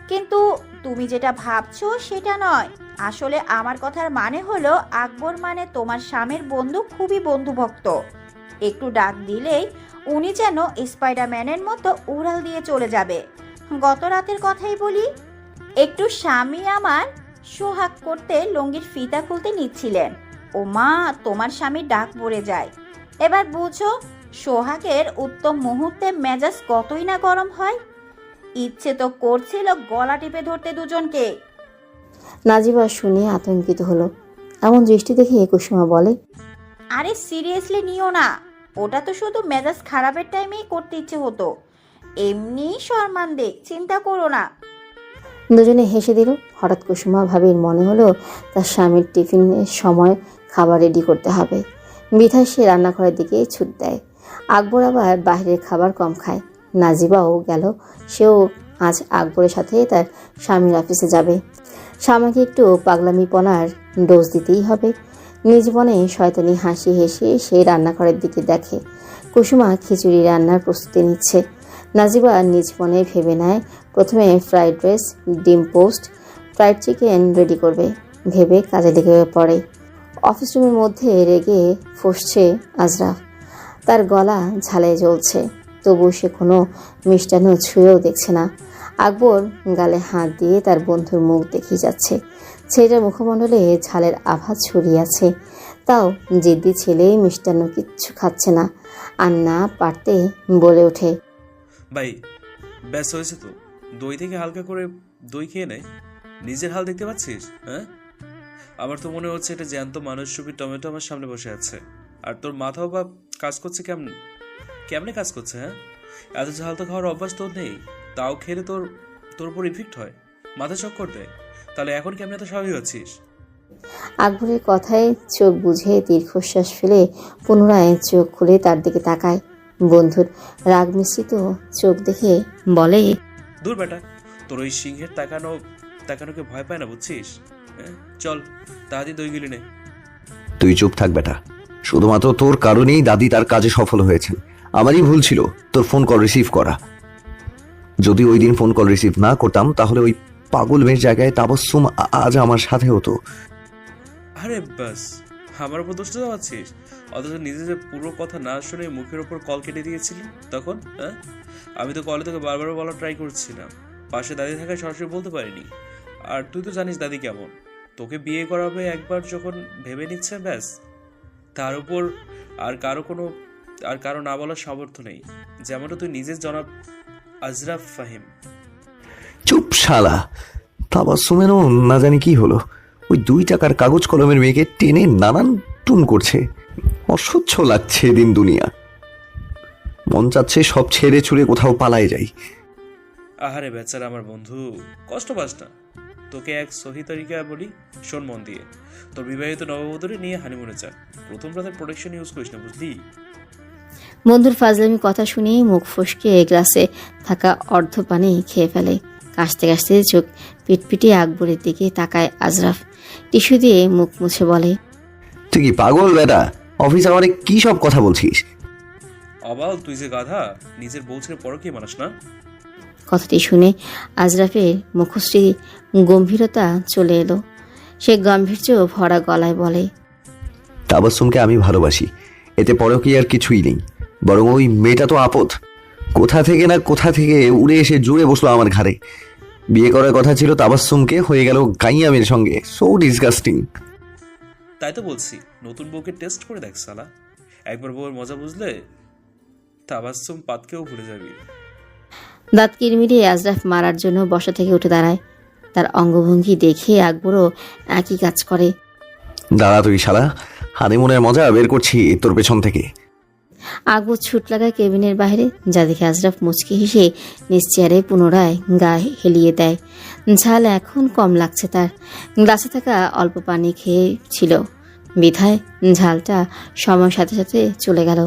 কিন্তু তুমি যেটা ভাবছো সেটা নয়। আসলে আমার কথার মানে হলো, আকবর মানে তোমার স্বামীর বন্ধু, খুবই বন্ধুভক্ত। একটু ডাক দিলেই উনি যেন স্পাইডারম্যানের মতো উড়াল দিয়ে চলে যাবে। গত রাতের কথাই বলি, একটু স্বামী আমার সোহাগ করতে লুঙ্গির ফিতা খুলতে নিচ্ছিলেন। ও মা, তোমার স্বামী ডাক পড়ে যায়। এবার বুঝো সোহাগের উত্তম মুহূর্তে মেজাজ কতই না গরম হয়। ইচ্ছে তো করছিল গলা টিপে ধরতে দুজনকে। নাজিবা শুনে আতঙ্কিত হলো। এমন দৃষ্টি দেখে কুসুমা বলে, আরে সিরিয়াসলি নিও না, ওটা তো শুধু মেজাজ খারাপের টাইমেই করতে ইচ্ছে হতো। এমনি সম্মানদে, চিন্তা করো না। দুজনে হেসে দিল। হঠাৎ কুসুমা ভাবির মনে হলো তার স্বামীর টিফিনের সময় খাবার রেডি করতে হবে। বিধায় সে রান্নাঘরের দিকে ছুট দেয়। আকবর আবার বাইরের খাবার কম খায়। নাজিবাও গেল, সেও আজ আকবরের সাথে তার স্বামীর অফিসে যাবে। স্বামীকে একটু পাগলামিপনার ডোজ দিতেই হবে। নিজ মনে শয়তানি হাসি হেসে সেই রান্নাঘরের দিকে দেখে কুসুমা খিচুড়ি রান্নার প্রস্তুতি নিচ্ছে। নাজিবা নিজ মনে ভেবে নেয় প্রথমে ফ্রাইড রাইস, ডিম পোস্ট, ফ্রাইড চিকেন রেডি করবে। ভেবে কাজে লেগে পড়ে। অফিস রুমের মধ্যে রেগে ফসছে আজরাফ। তার গলা ঝালে জ্বলছে, তবু সে কোনো মিষ্টান্ন ছুঁয়েও দেখছে না। আকবর গালে হাত দিয়ে তার বন্ধুর মুখ দেখিয়ে যাচ্ছে। ছেলেটার মুখমণ্ডলে ঝালের আভাস ছড়িয়ে আছে, তাও জিদ্দি ছেলে মিষ্টান্ন কিচ্ছু খাচ্ছে না। আর না পারতে বলে ওঠে, ভাই ব্যাস হয়েছে তো, দই থেকে হালকা করে দই খেয়ে নেয়। নিজের হাল দেখতে পাচ্ছিস? হ্যাঁ, আমার তো মনে হচ্ছে এটা জ্যান্ত মানুষরূপী টমেটো আমার সামনে বসে আছে, আর তোর মাথাও বা কাজ করছে কেমনে কাজ করছে? হ্যাঁ, এত ঝাল তো খাওয়ার অভ্যাস তোর নেই, তাও খেলে তোর উপর ইফেক্ট হয়, মাথা চক্কর দেয়। তাহলে এখন কেমন এত স্বাভাবিক হচ্ছিস? আকবরের কথায় চোখ বুঝে দীর্ঘশ্বাস ফেলে পুনরায় চোখ খুলে তার দিকে তাকায়। বন্ধুর রাগ মিশ্রিত চোখ দেখে বলে, দূর বেটা, তোর ওই সিংহের তাকানোকে ভয় পায় না, বুঝছিস? হ্যাঁ, চল তাড়াতাড়ি দই গিলে নে। তুই চুপ থাক বেটা, শুধুমাত্র তোর কারণেই দাদি তার কাজে সফল হয়েছেন। আমারই ভুল ছিল তোর ফোন কল রিসিভ করা। যদি ওই দিন ফোন কল রিসিভ না করতাম তাহলে ওই পাগল মেয়ের জায়গায় তাবাসসুম আজ আমার সাথে হতো। আরে বাস, আমার উপর দোষটা যাচ্ছিস, অথচ নিজে যে পুরো কথা না শুনে মুখের ওপর কল কেটে দিয়েছিল তখন। হ্যাঁ, আমি তো কলে তোকে বারবার বলা ট্রাই করছিলাম, পাশে দাদি থাকায় সরাসরি বলতে পারিনি। আর তুই তো জানিস দাদি কেমন, তোকে বিয়ে করাবে একবার যখন ভেবে নিচ্ছে ব্যাস, তার উপর আর কারো না বলার সামর্থ্য নেই, যেমনটা তুই নিজের জনাব আজরাফ ফাহিম। চুপ শালা, তাবাসসুমেরও না জানি কি হলো, ওই 2 টাকার কাগজ কলমের মেয়েকে টেনে নানান টুন করছে। অসহ্য লাগছে দিন দুনিয়া, মন চাচ্ছে সব ছেড়ে ছুড়ে কোথাও পালায় যাই। আহারে বেচারা আমার বন্ধু, কষ্ট পাস না। তোকে এক সহি তরিকা বলি, শোন মন দিয়ে। তোর বিবাহিত নববধূরে নিয়ে হানিমুনে যা, প্রথম রাতের প্রোটেকশন ইউজ করিস না, বুঝলি? বন্ধুর ফাজলামি কথা শুনেই মুখ ফসকে গ্লাসে থাকা অর্ধ পানি খেয়ে ফেলে। কাশতে কাশতে চোখ পিটপিটিয়ে আকবরের দিকে তাকায় আজরাফ। টিস্যু দিয়ে মুখ মুছে বলে, তুই কি পাগল বেটা? অফিস আওয়ারে কি সব কথা বলছিস? অবাল তুই যে গাধা, নিজের বউ ছেড়ে পরকীয়া মানুষ না। কথাটি শুনে আজরাফের মুখশ্রী গম্ভীরতা চলে এলো। সে গাম্ভীর্য ভরা গলায় বলে, তাবাসসুমকে আমি ভালোবাসি, এতে পরকীয়ার কিছুই নেই, বরং ওই মেয়েটা তো আপদ। কোথা থেকে না কোথা থেকে উড়ে এসে জুড়ে বসলো আমার ঘাড়ে। বিয়ে করার কথা ছিল তাবাসসুমকে, হয়ে গেল গাইয়া মেয়ের সঙ্গে। So disgusting. তাই তো বলছি, নতুন বউকে টেস্ট করে দেখ সালা, একবার বউয়ের মজা বুঝলে তাবাসসুম পাতকেও ভুলে যাবি। দাঁত কিরমিরিয়ে আজরাফ মারার জন্য বসা থেকে উঠে দাঁড়ায়। তার অঙ্গভঙ্গি দেখে আকবরও একই কাজ করে। দাঁড়া তুই শালা, হানিমুনের মজা বের করছি তোর পেছন থেকে। আকবর ছুট লাগায় কেবিনের বাইরে, যা দেখে আজরাফ মুচকি হেসে নিজ চেয়ারে পুনরায় গা হেলিয়ে দেয়। ঝাল এখন কম লাগছে তার, গ্লাসে থাকা অল্প পানি খেয়েছিল বিধায় ঝালটা সময়ের সাথে সাথে চলে গেল,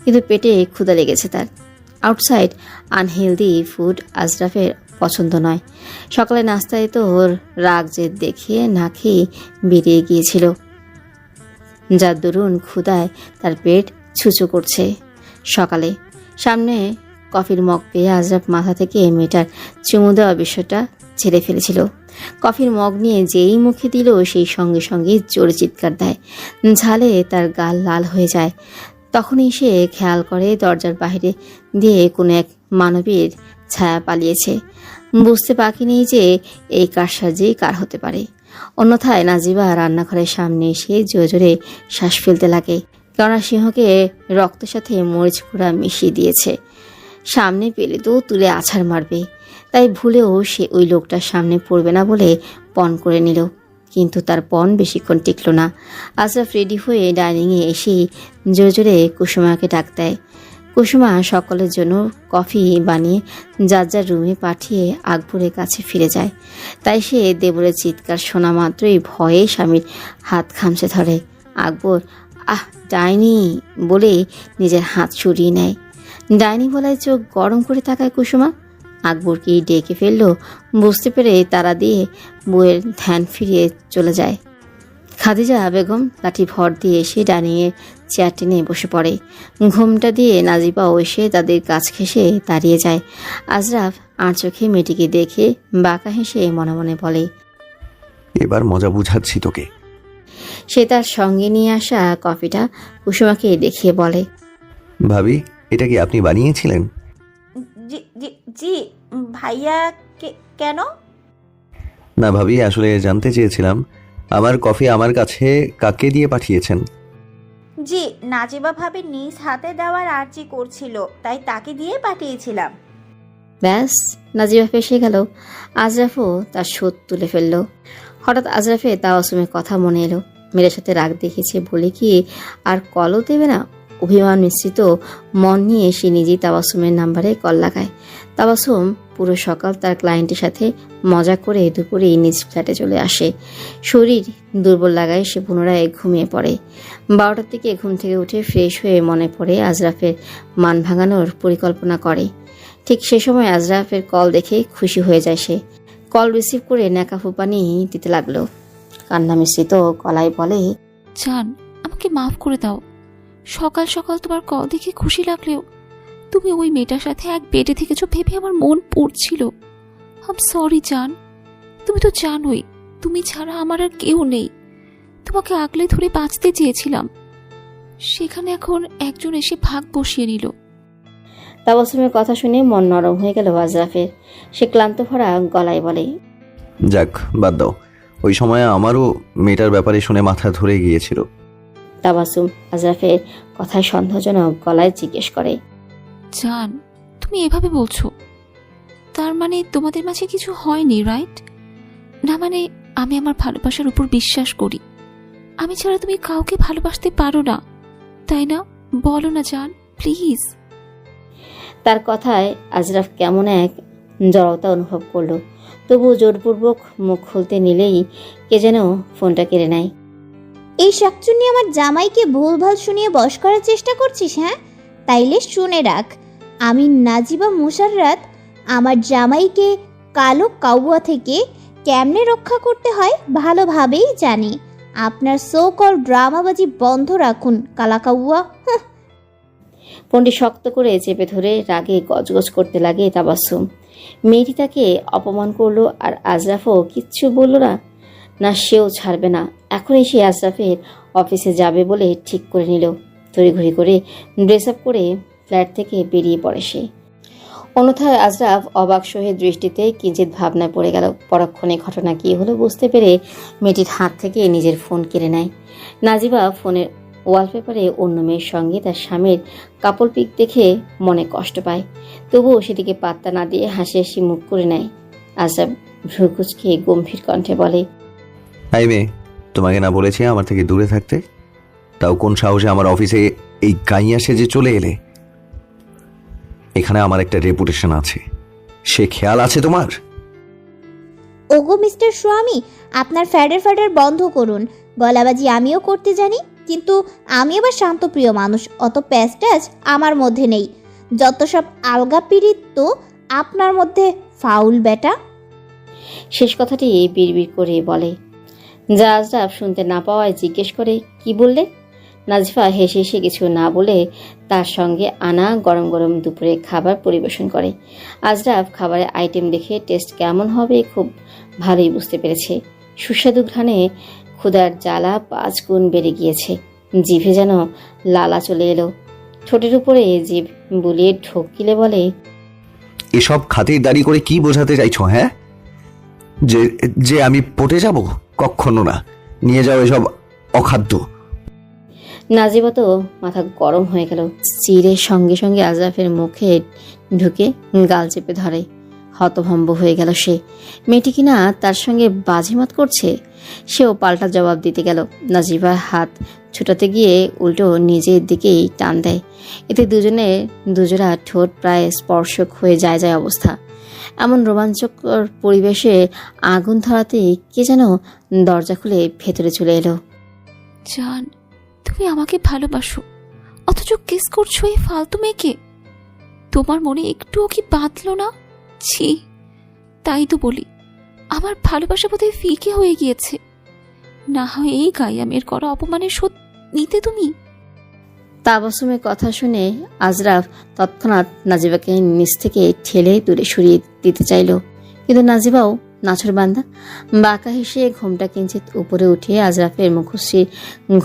কিন্তু পেটে ক্ষুধা লেগেছে তার। আউটসাইড আনহেলদি ফুড আজরাফের পছন্দ নয়। সকালে নাস্তায় তো ওর রাগ জেদ দেখিয়ে না খেয়ে বেরিয়ে গিয়েছিল, যার দরুন ক্ষুধায় তার পেট ছুঁচো করছে। সকালে সামনে কফির মগ পেয়ে আজরাফ মাথা থেকে মেয়েটার চুমু দেওয়া বিষয়টা ছেড়ে ফেলেছিল। কফির মগ নিয়ে যেই মুখে দিল সেই সঙ্গে সঙ্গে জোরে চিৎকার দেয়। ঝালে তার গাল লাল হয়ে যায়। তখনই সে খেয়াল করে দরজার বাইরে দিয়ে কোনো এক মানবীর ছায়া পালিয়েছে। বুঝতে বাকি নেই যে এই কারসাজি কার হতে পারে। অন্যথায় নাজিবা রান্নাঘরের সামনে এসে জোরে জোরে শ্বাস ফেলতে লাগে, কেননা সিংহকে রক্তের সাথে মরিচ গুঁড়া মিশিয়ে দিয়েছে। সামনে পেলে তো তুলে আছাড় মারবে, তাই ভুলেও সে ওই লোকটার সামনে পড়বে না বলে পণ করে নিল। কিন্তু তার পণ বেশিক্ষণ টিকল না। আজরাফ রেডি হয়ে ডাইনিংয়ে এসে জোরে জোরে কুসুমাকে ডাক দেয়। কুসুমা সকলের জন্য কফি বানিয়ে যার যার রুমে পাঠিয়ে আকবরের কাছে ফিরে যায়। তাই সে দেবরের চিৎকার শোনা মাত্রই ভয়ে স্বামীর হাত খামচে ধরে। আকবর আহ ডাইনি বলে নিজের হাত সরিয়ে নেয়। ডাইনি বলায় চোখ গরম করে তাকায় কুসুমা। আকবরকে ডেকে ফেললো, বুঝতে পেরে তারা দিয়ে বউয়ের ধ্যান ফিরিয়ে চলে যায়। খাদিজা বেগম লাঠি ভর দিয়ে এসে ডাইনিংয়ের চেয়ার টেনে বসে পড়ে। ঘুমটা দিয়ে নাজিবাও এসে তাদের কাছ ঘেঁষে দাঁড়িয়ে যায়। আজরাফ আর চোখে মেয়েটিকে দেখে বাঁকা হেসে মনে মনে বলে, এবার মজা বুঝাচ্ছি তোকে। সে তার সঙ্গে নিয়ে আসা কফিটা কুসুমাকে দেখিয়ে বলে, ভাবি, এটা কি আপনি বানিয়েছিলেন? জি জি জি। ভাইয়া কেন? না ভাবি, আসলে জানতে চেয়েছিলাম আমার কফি আমার কাছে কাকে দিয়ে পাঠিয়েছেন। জি, নাজিবা ভাবি নিজ হাতে দেওয়ার আর্জি করছিল, তাই তাকে দিয়ে পাঠিয়েছিলাম। ব্যাস, নাজিবা ফেসে গেল। আজরাফও তার শোধ তুলে ফেলল। হঠাৎ আজরাফে তাওয়াসুমের কথা মনে এলো। মেয়ের সাথে রাগ দেখেছে বলে কি আর কলও দেবে না? অভিমান মিশ্রিত মন নিয়ে সে নিজেই তাওয়াসুমের নাম্বারে কল লাগায়। তাওয়াসুম পুরো সকাল তার ক্লায়েন্টের সাথে মজা করে দুপুরে নিজ ফ্ল্যাটে চলে আসে। শরীর দুর্বল লাগায় সে পুনরায় ঘুমিয়ে পড়ে। 12টার দিকে ঘুম থেকে উঠে ফ্রেশ হয়ে মনে পড়ে আজরাফের মান ভাঙানোর পরিকল্পনা করে। ঠিক সে সময় আজরাফের কল দেখে খুশি হয়ে যায় সে। কল রিসিভ করে ন্যাকাফু পানি দিতে লাগলো। কান্না মিশ্রিত গলায় বলে, জান, আমাকে মাফ করে দাও। সকাল সকাল তোমার কল দেখে খুশি লাগলেও তুমি ওই মেয়েটার সাথে এক বেডে থেকেছো ভেবে আমার মন পড়ছিল। আম সরি জান, তুমি তো জানোই তুমি ছাড়া আমার আর কেউ নেই। তোমাকে আগলে ধরে বাঁচতে চেয়েছিলাম, সেখানে এখন একজন এসে ভাগ বসিয়ে নিল। তাবাসসুমের কথা শুনে মন নরম হয়ে গেল আজরাফের। সে ক্লান্ত ভরা গলায় বলে, যাক, বাদ দাও। ওই সময় আমারও মেয়েটার ব্যাপারে শুনে মাথা ধরে গিয়েছিল। তাবাসসুম আজরাফের কথায় সন্দেহজনক গলায় জিজ্ঞেস করে, জান, তুমি এভাবে বলছো, তার মানে তোমাদের মাঝে কিছু হয়নি, রাইট? না মানে আমি আমার ভালোবাসার উপর বিশ্বাস করি। আমি ছাড়া তুমি কাউকে ভালোবাসতে পারো না, তাই না? বলো না জান, প্লিজ। তার কথায় আজরাফ কেমন এক জড়তা অনুভব করলো। তবু জোরপূর্বক মুখ খুলতে নিলেই কে যেন ফোনটা কেড়ে নেয়। এই শাকচুন্নি আমার জামাইকে ভুলভাল শুনিয়ে বশ করার চেষ্টা করছিস? হ্যাঁ, তাইলে শুনে রাখ, আমি নাজিবা মুশাররাত আমার জামাইকে কালো কাউয়া থেকে কেমনে রক্ষা করতে হয় ভালোভাবেই জানি। আপনার সো কল ড্রামাবাজি বন্ধ রাখুন কালা কাউয়া। ফোনটি শক্ত করে চেপে ধরে রাগে গজগজ করতে লাগে তাবাসসুম। মেয়েটি তাকে অপমান করলো আর আজরাফও কিচ্ছু বলল না। না, সেও ছাড়বে না। এখনই সে আজরাফের অফিসে যাবে বলে ঠিক করে নিল। তড়িঘড়ি করে ড্রেস আপ করে ফ্ল্যাট থেকে বেরিয়ে পড়ে সে। অন্যথায় আজরাফ অবাক সহে দৃষ্টিতে কিঞ্চিত ভাবনায় পড়ে গেল। পরক্ষণে ঘটনা কী হলো বুঝতে পেরে মেয়েটির হাত থেকে নিজের ফোন কেড়ে নেয়। নাজিবা ফোনের ওয়ালপেপারে অন্য মেয়ের সঙ্গে তার স্বামীর কাপড় পিক দেখে মনে কষ্ট পায়। তবুও সেদিকে পাত্তা না দিয়ে হাসি হাসি মুখ করে নেয়। আজরাফ ভ্রুকুচকে গম্ভীর কণ্ঠে বলে, হাই মেয়ে, তোমাকে না বলেছি আমার থেকে দূরে থাকতে? তাও কোন সাহসে আমার অফিসে এই গাইয়া সেজে চলে এলে? এখানে আমার একটা রেপুটেশন আছে, সে খেয়াল আছে তোমার? ওগো মিস্টার স্বামী, আপনার ফ্যাডার বন্ধ করুন। গলাবাজি আমিও করতে জানি, কিন্তু আমি আবার শান্তপ্রিয় মানুষ, অত প্যাস্টাজ আমার মধ্যে নেই। যত সব আলগা পিরিত তো আপনার মধ্যে ফাউল বেটা। শেষ কথাটি বিড়বিড় করে বলে। যা আজরাফ শুনতে না পাওয়ায় জিজ্ঞেস করে, কি বললে? নাজিফা হেসে হেসে কিছু না বলে তার সঙ্গে আনা গরম গরম দুপুরে খাবার পরিবেশন করে। আজরাফ খাবারের আইটেম দেখে টেস্ট কেমন হবে খুব ভালোই বুঝতে পেরেছে। সুস্বাদু ঘ্রাণে ক্ষুধার জ্বালা 5 গুণ বেড়ে গিয়েছে। জিভে যেন লালা চলে এলো। ঠোঁটের উপরে জিভ বুলিয়ে ঢোকিলে বলে, এসব খাতিরদারি করে কি বোঝাতে চাইছো? হ্যাঁ, যে যে আমি পটে যাব? কখনো না। নিয়ে যাও এসব অখাদ্য। নাজিবা তো মাথা গরম হয়ে গেল। চিরের সঙ্গে সঙ্গে আজরাফের মুখে ঢুকে গাল চেপে ধরে। হতভম্ব হয়ে গেল সে। মেয়েটি কিনা তার সঙ্গে বাজিমাত করছে। সেও পাল্টা জবাব দিতে গেল। নাজিবার হাত ছুটাতে গিয়ে উল্টো নিজের দিকেই টান দেয়। এতে দুজোড়া ঠোঁট প্রায় স্পর্শক হয়ে যায় অবস্থা। এমন রোমাঞ্চকর পরিবেশে আগুন ধরাতেই কে যেন দরজা খুলে ভেতরে চলে এলো। জান, তুমি আমাকে ভালোবাসো, অথচ কিস করছো এই ফালতু মেয়েকে। তোমার মনে একটুও কি বাঁধলো না? ছি, তাই তো বলি, আমার ভালোবাসা বোধহয় ফিকে হয়ে গিয়েছে। না হয় এই গাইয়ামের করা অপমানের শোধ নিতে তুমি। তাবাসসুমের কথা শুনে আজরাফ তৎক্ষণাৎ নাজিবাকে নিচ থেকে ঠেলে দূরে সরিয়ে দিতে চাইল, কিন্তু নাজিবাও নাছরবান্দা। বাঁকা হেসে ঘোমটা কিঞ্চিত উপরে উঠিয়ে আজরাফের মুখশ্রী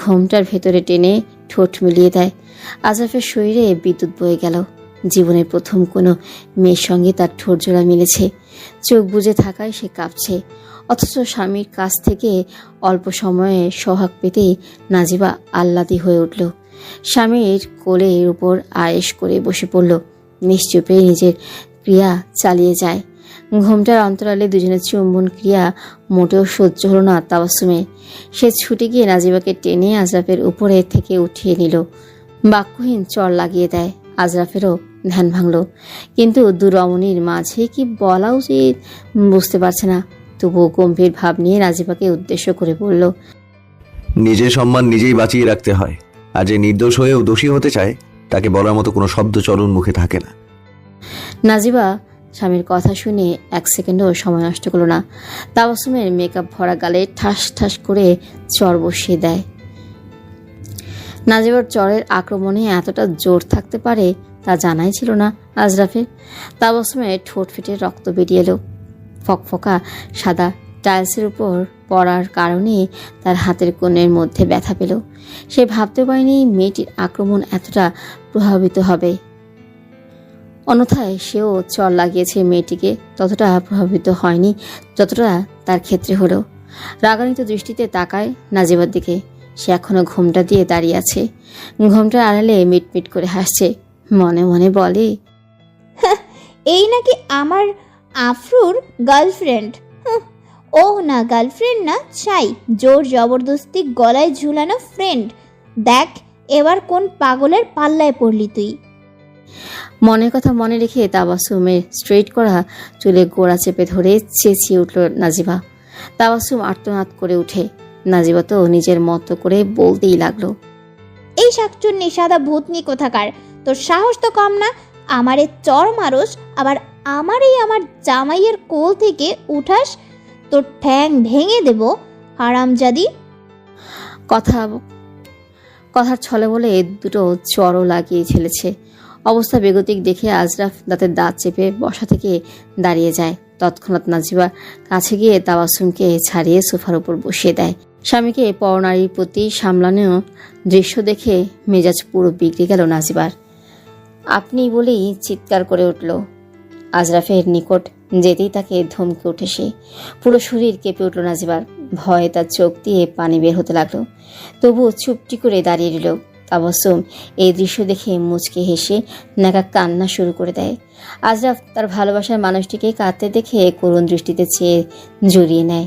ঘোমটার ভেতরে টেনে ঠোঁট মিলিয়ে দেয়। আজরাফের শরীরে বিদ্যুৎ বয়ে গেল। জীবনের প্রথম কোনো মেয়ের সঙ্গে তার ঠোঁট জোড়া মিলেছে। চোখ বুজে থাকায় সে কাঁপছে। অথচ স্বামীর কাছ থেকে অল্প সময়ে সোহাগ পেতেই নাজিবা আহ্লাদি হয়ে উঠল। স্বামীর কোলের উপর আয়েশ করে বসে পড়ল। নিশ্চুপে নিজের ক্রিয়া চালিয়ে যায়। ঘোমটার অন্তরালে দুজনের চুম্বন ক্রিয়া মোটেও সহ্য হলো না তাবাসসুমে। সে ছুটে গিয়ে নাজিবাকে টেনে আজরাফের উপরে থেকে উঠিয়ে নিল। বাক্যহীন চর লাগিয়ে দেয়। আজরাফেরও ধ্যান ভাঙল, কিন্তু দুরমণীর মাঝে কি বলা উচিত বুঝতে পারছে না। তবুও গম্ভীর ভাব নিয়ে নাজিবাকে উদ্দেশ্য করে বলল, নিজের সম্মান নিজেই বাঁচিয়ে রাখতে হয়, আর যে নির্দোষ হয়েও দোষী হতে চায় তাকে বলার মতো কোনো শব্দ চরণ মুখে থাকে না। নাজিবা স্বামীর কথা শুনে 1 সেকেন্ডও সময় নষ্ট করল না। তাবাসসুমের মেকআপ ভরা গালে ঠাস ঠাস করে চর বসিয়ে দেয়। নাজিবার চরের আক্রমণে এতটা জোর থাকতে পারে তা জানাই ছিল না আজরাফের। তাবাসসুমের ঠোঁট ফেটে রক্ত বেরিয়ে এলো। ফকফকা সাদা টাইলসের উপর পড়ার কারণে তার হাতের কোণের মধ্যে ব্যথা পেল। সে ভাবতে পারেনি মেয়েটির আক্রমণ এতটা প্রভাবিত হবে। অন্যথায় সেও চর লাগিয়েছে মেয়েটিকে, ততটা প্রভাবিত হয়নি যতটা তার ক্ষেত্রে হলো। রাগান্বিত দৃষ্টিতে তাকায় নাজিবার দিকে। সে এখনো ঘোমটা দিয়ে দাঁড়িয়ে আছে। ঘোমটার আড়ালে মিটমিট করে হাসছে। মনে মনে বলে, এই নাকি আমার আফরুর গার্লফ্রেন্ড। ও না, গার্লফ্রেন্ড না, চাই জোর জবরদস্তি গলায় ঝুলানো ফ্রেন্ড। দেখ এবার কোন পাগলের পাল্লায় পড়লি তুই। মনের কথা মনে রেখে তাবাসসুমের স্ট্রেট করা চুলে গোড়া চেপে ধরে চেঁচিয়ে উঠল নাজিবা। তাবাসসুম আর্তনাদ করে উঠে। নাজিবা তো নিজের মতো করে বলতেই লাগলো, এই শাকচুন্নি সাদা ভূতনি কোথাকার, তোর সাহস তো কম না। আমারে চর মারস, আবার আমার জামাইয়ের কোল থেকে উঠাস, তোর ঠ্যাং ভেঙে দেব হারামজাদি। কথার ছলে বলে দুটো চরও লাগিয়ে ছেলেছে। অবস্থা বেগতিক দেখে আজরাফ দাঁতের দাঁত চেপে বসা থেকে দাঁড়িয়ে যায়। তৎক্ষণাৎ নাজিবা কাছে গিয়ে তাবাসসুমকে ছাড়িয়ে সোফার উপর বসিয়ে দেয়। স্বামীকে পরনারীর প্রতি সামলানো দৃশ্য দেখে মেজাজ পুরো বিগড়ে গেল নাজিবার। আপনি বলেই চিৎকার করে উঠল। আজরাফের নিকট যেতেই তাকে ধমকে উঠে সে। পুরো শরীর কেঁপে উঠল নাজিবার। ভয়ে তার চোখ দিয়ে পানি বের হতে লাগলো। তবুও চুপটি করে দাঁড়িয়ে রইল। তাবাসসুম এই দৃশ্য দেখে মুচকে হেসে নাকা কান্না শুরু করে দেয়। আজরাফ তার ভালোবাসার মানুষটিকে কাঁদতে দেখে করুণ দৃষ্টিতে চেয়ে জড়িয়ে নেয়।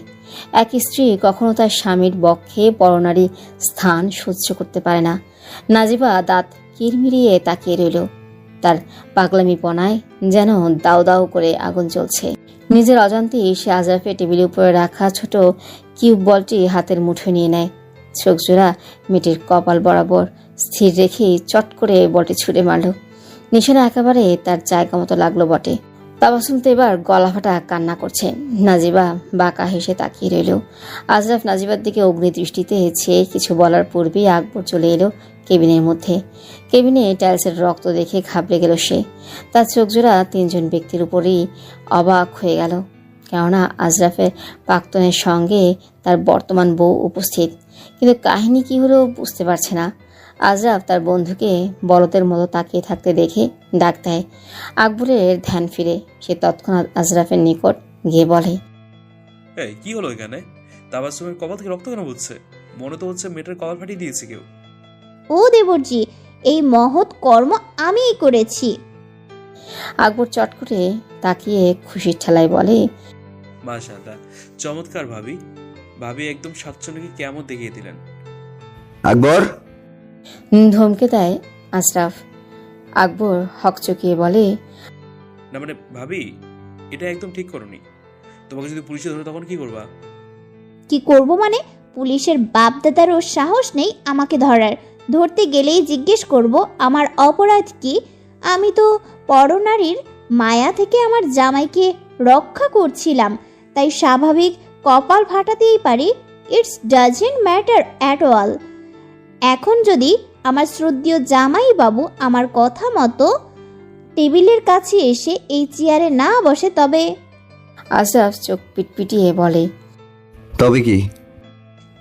এক স্ত্রী কখনো তার স্বামীর বক্ষে পরনারী স্থান সহ্য করতে পারে না। নাজিবা দাঁত কিরমিরিয়ে তাকিয়ে রইল। তার পাগলামি পনায় যেন দাউ দাউ করে আগুন জ্বলছে। নিজের অজান্তেই সে আজরাফের টেবিলের উপরে রাখা ছোট কিউব বলটি হাতের মুঠোয় নিয়ে নেয়। চোখ জোড়া মেয়েটির কপাল বরাবর স্থির রেখেই চট করে বলটি ছুঁড়ে মারল। নিশানা একেবারে তার জায়গা মতো লাগলো বটে। তাবাসসুম তো এবার গলা ফাটা কান্না করছে। নাজিবা বাঁকা হেসে তাকিয়ে রইল। আজরাফ নাজিবার দিকে অগ্নি দৃষ্টিতে চেয়ে কিছু বলার পূর্বেই আকবর চলে এলো কেবিনের মধ্যে। কেবিনে টাইলসের রক্ত দেখে ঘাবড়ে গেল সে। তার চোখ জোড়া তিনজন ব্যক্তির উপরেই অবাক হয়ে গেল। কেননা আজরাফের প্রাক্তনের সঙ্গে তার বর্তমান বউ উপস্থিত, কিন্তু কাহিনী কি হলো বুঝতে পারছে না। আজরাফ তার বন্ধুকে বলদের মতো তাকিয়ে থাকতে দেখে ডাক দেয়। আকবরের ধ্যান ফিরে। সে তৎক্ষণাৎ আজরাফের নিকট গিয়ে বলে, এই কি হলো এখানে? তাবাসসুমের কপাল থেকে রক্ত কেন পড়ছে? মনে তো হচ্ছে মেয়েটার কপাল ফাটিয়ে দিয়েছে কেউ। ও দেবরজি, এই মহৎ কর্ম আমিই করেছি। আকবর চট করে তাকিয়ে খুশির ঠেলায় বলে, মাশাআল্লাহ, চমৎকার ভাবি। ভাবি একদম শাকচুন্নিকে কেমন দেখিয়ে দিলেন। আকবর, ধমকে দেয় আশরাফ। আকবর হকচকিয়ে বলে, না মানে ভাবি, এটা একদম ঠিক করনি। তোমাকে যদি পুলিশে ধরে তখন কি করবা? কি করব মানে? পুলিশের বাপ দাদারও সাহস নেই আমাকে ধরার। ধরতে গেলেই জিজ্ঞেস করব আমার অপরাধ কি। আমি তো পরনারীর মায়া থেকে আমার জামাইকে রক্ষা করছিলাম, তাই স্বাভাবিক কপাল ফাটাতেই পারি। It's doesn't matter at all. এখন যদি আমার শ্রদ্ধেয় জামাই বাবু আমার কথা মতো টেবিলের কাছে এসে এই চেয়ারে না বসে, তবে আশরাফ চোখ পিটপিটিয়ে বলে, তবে কি?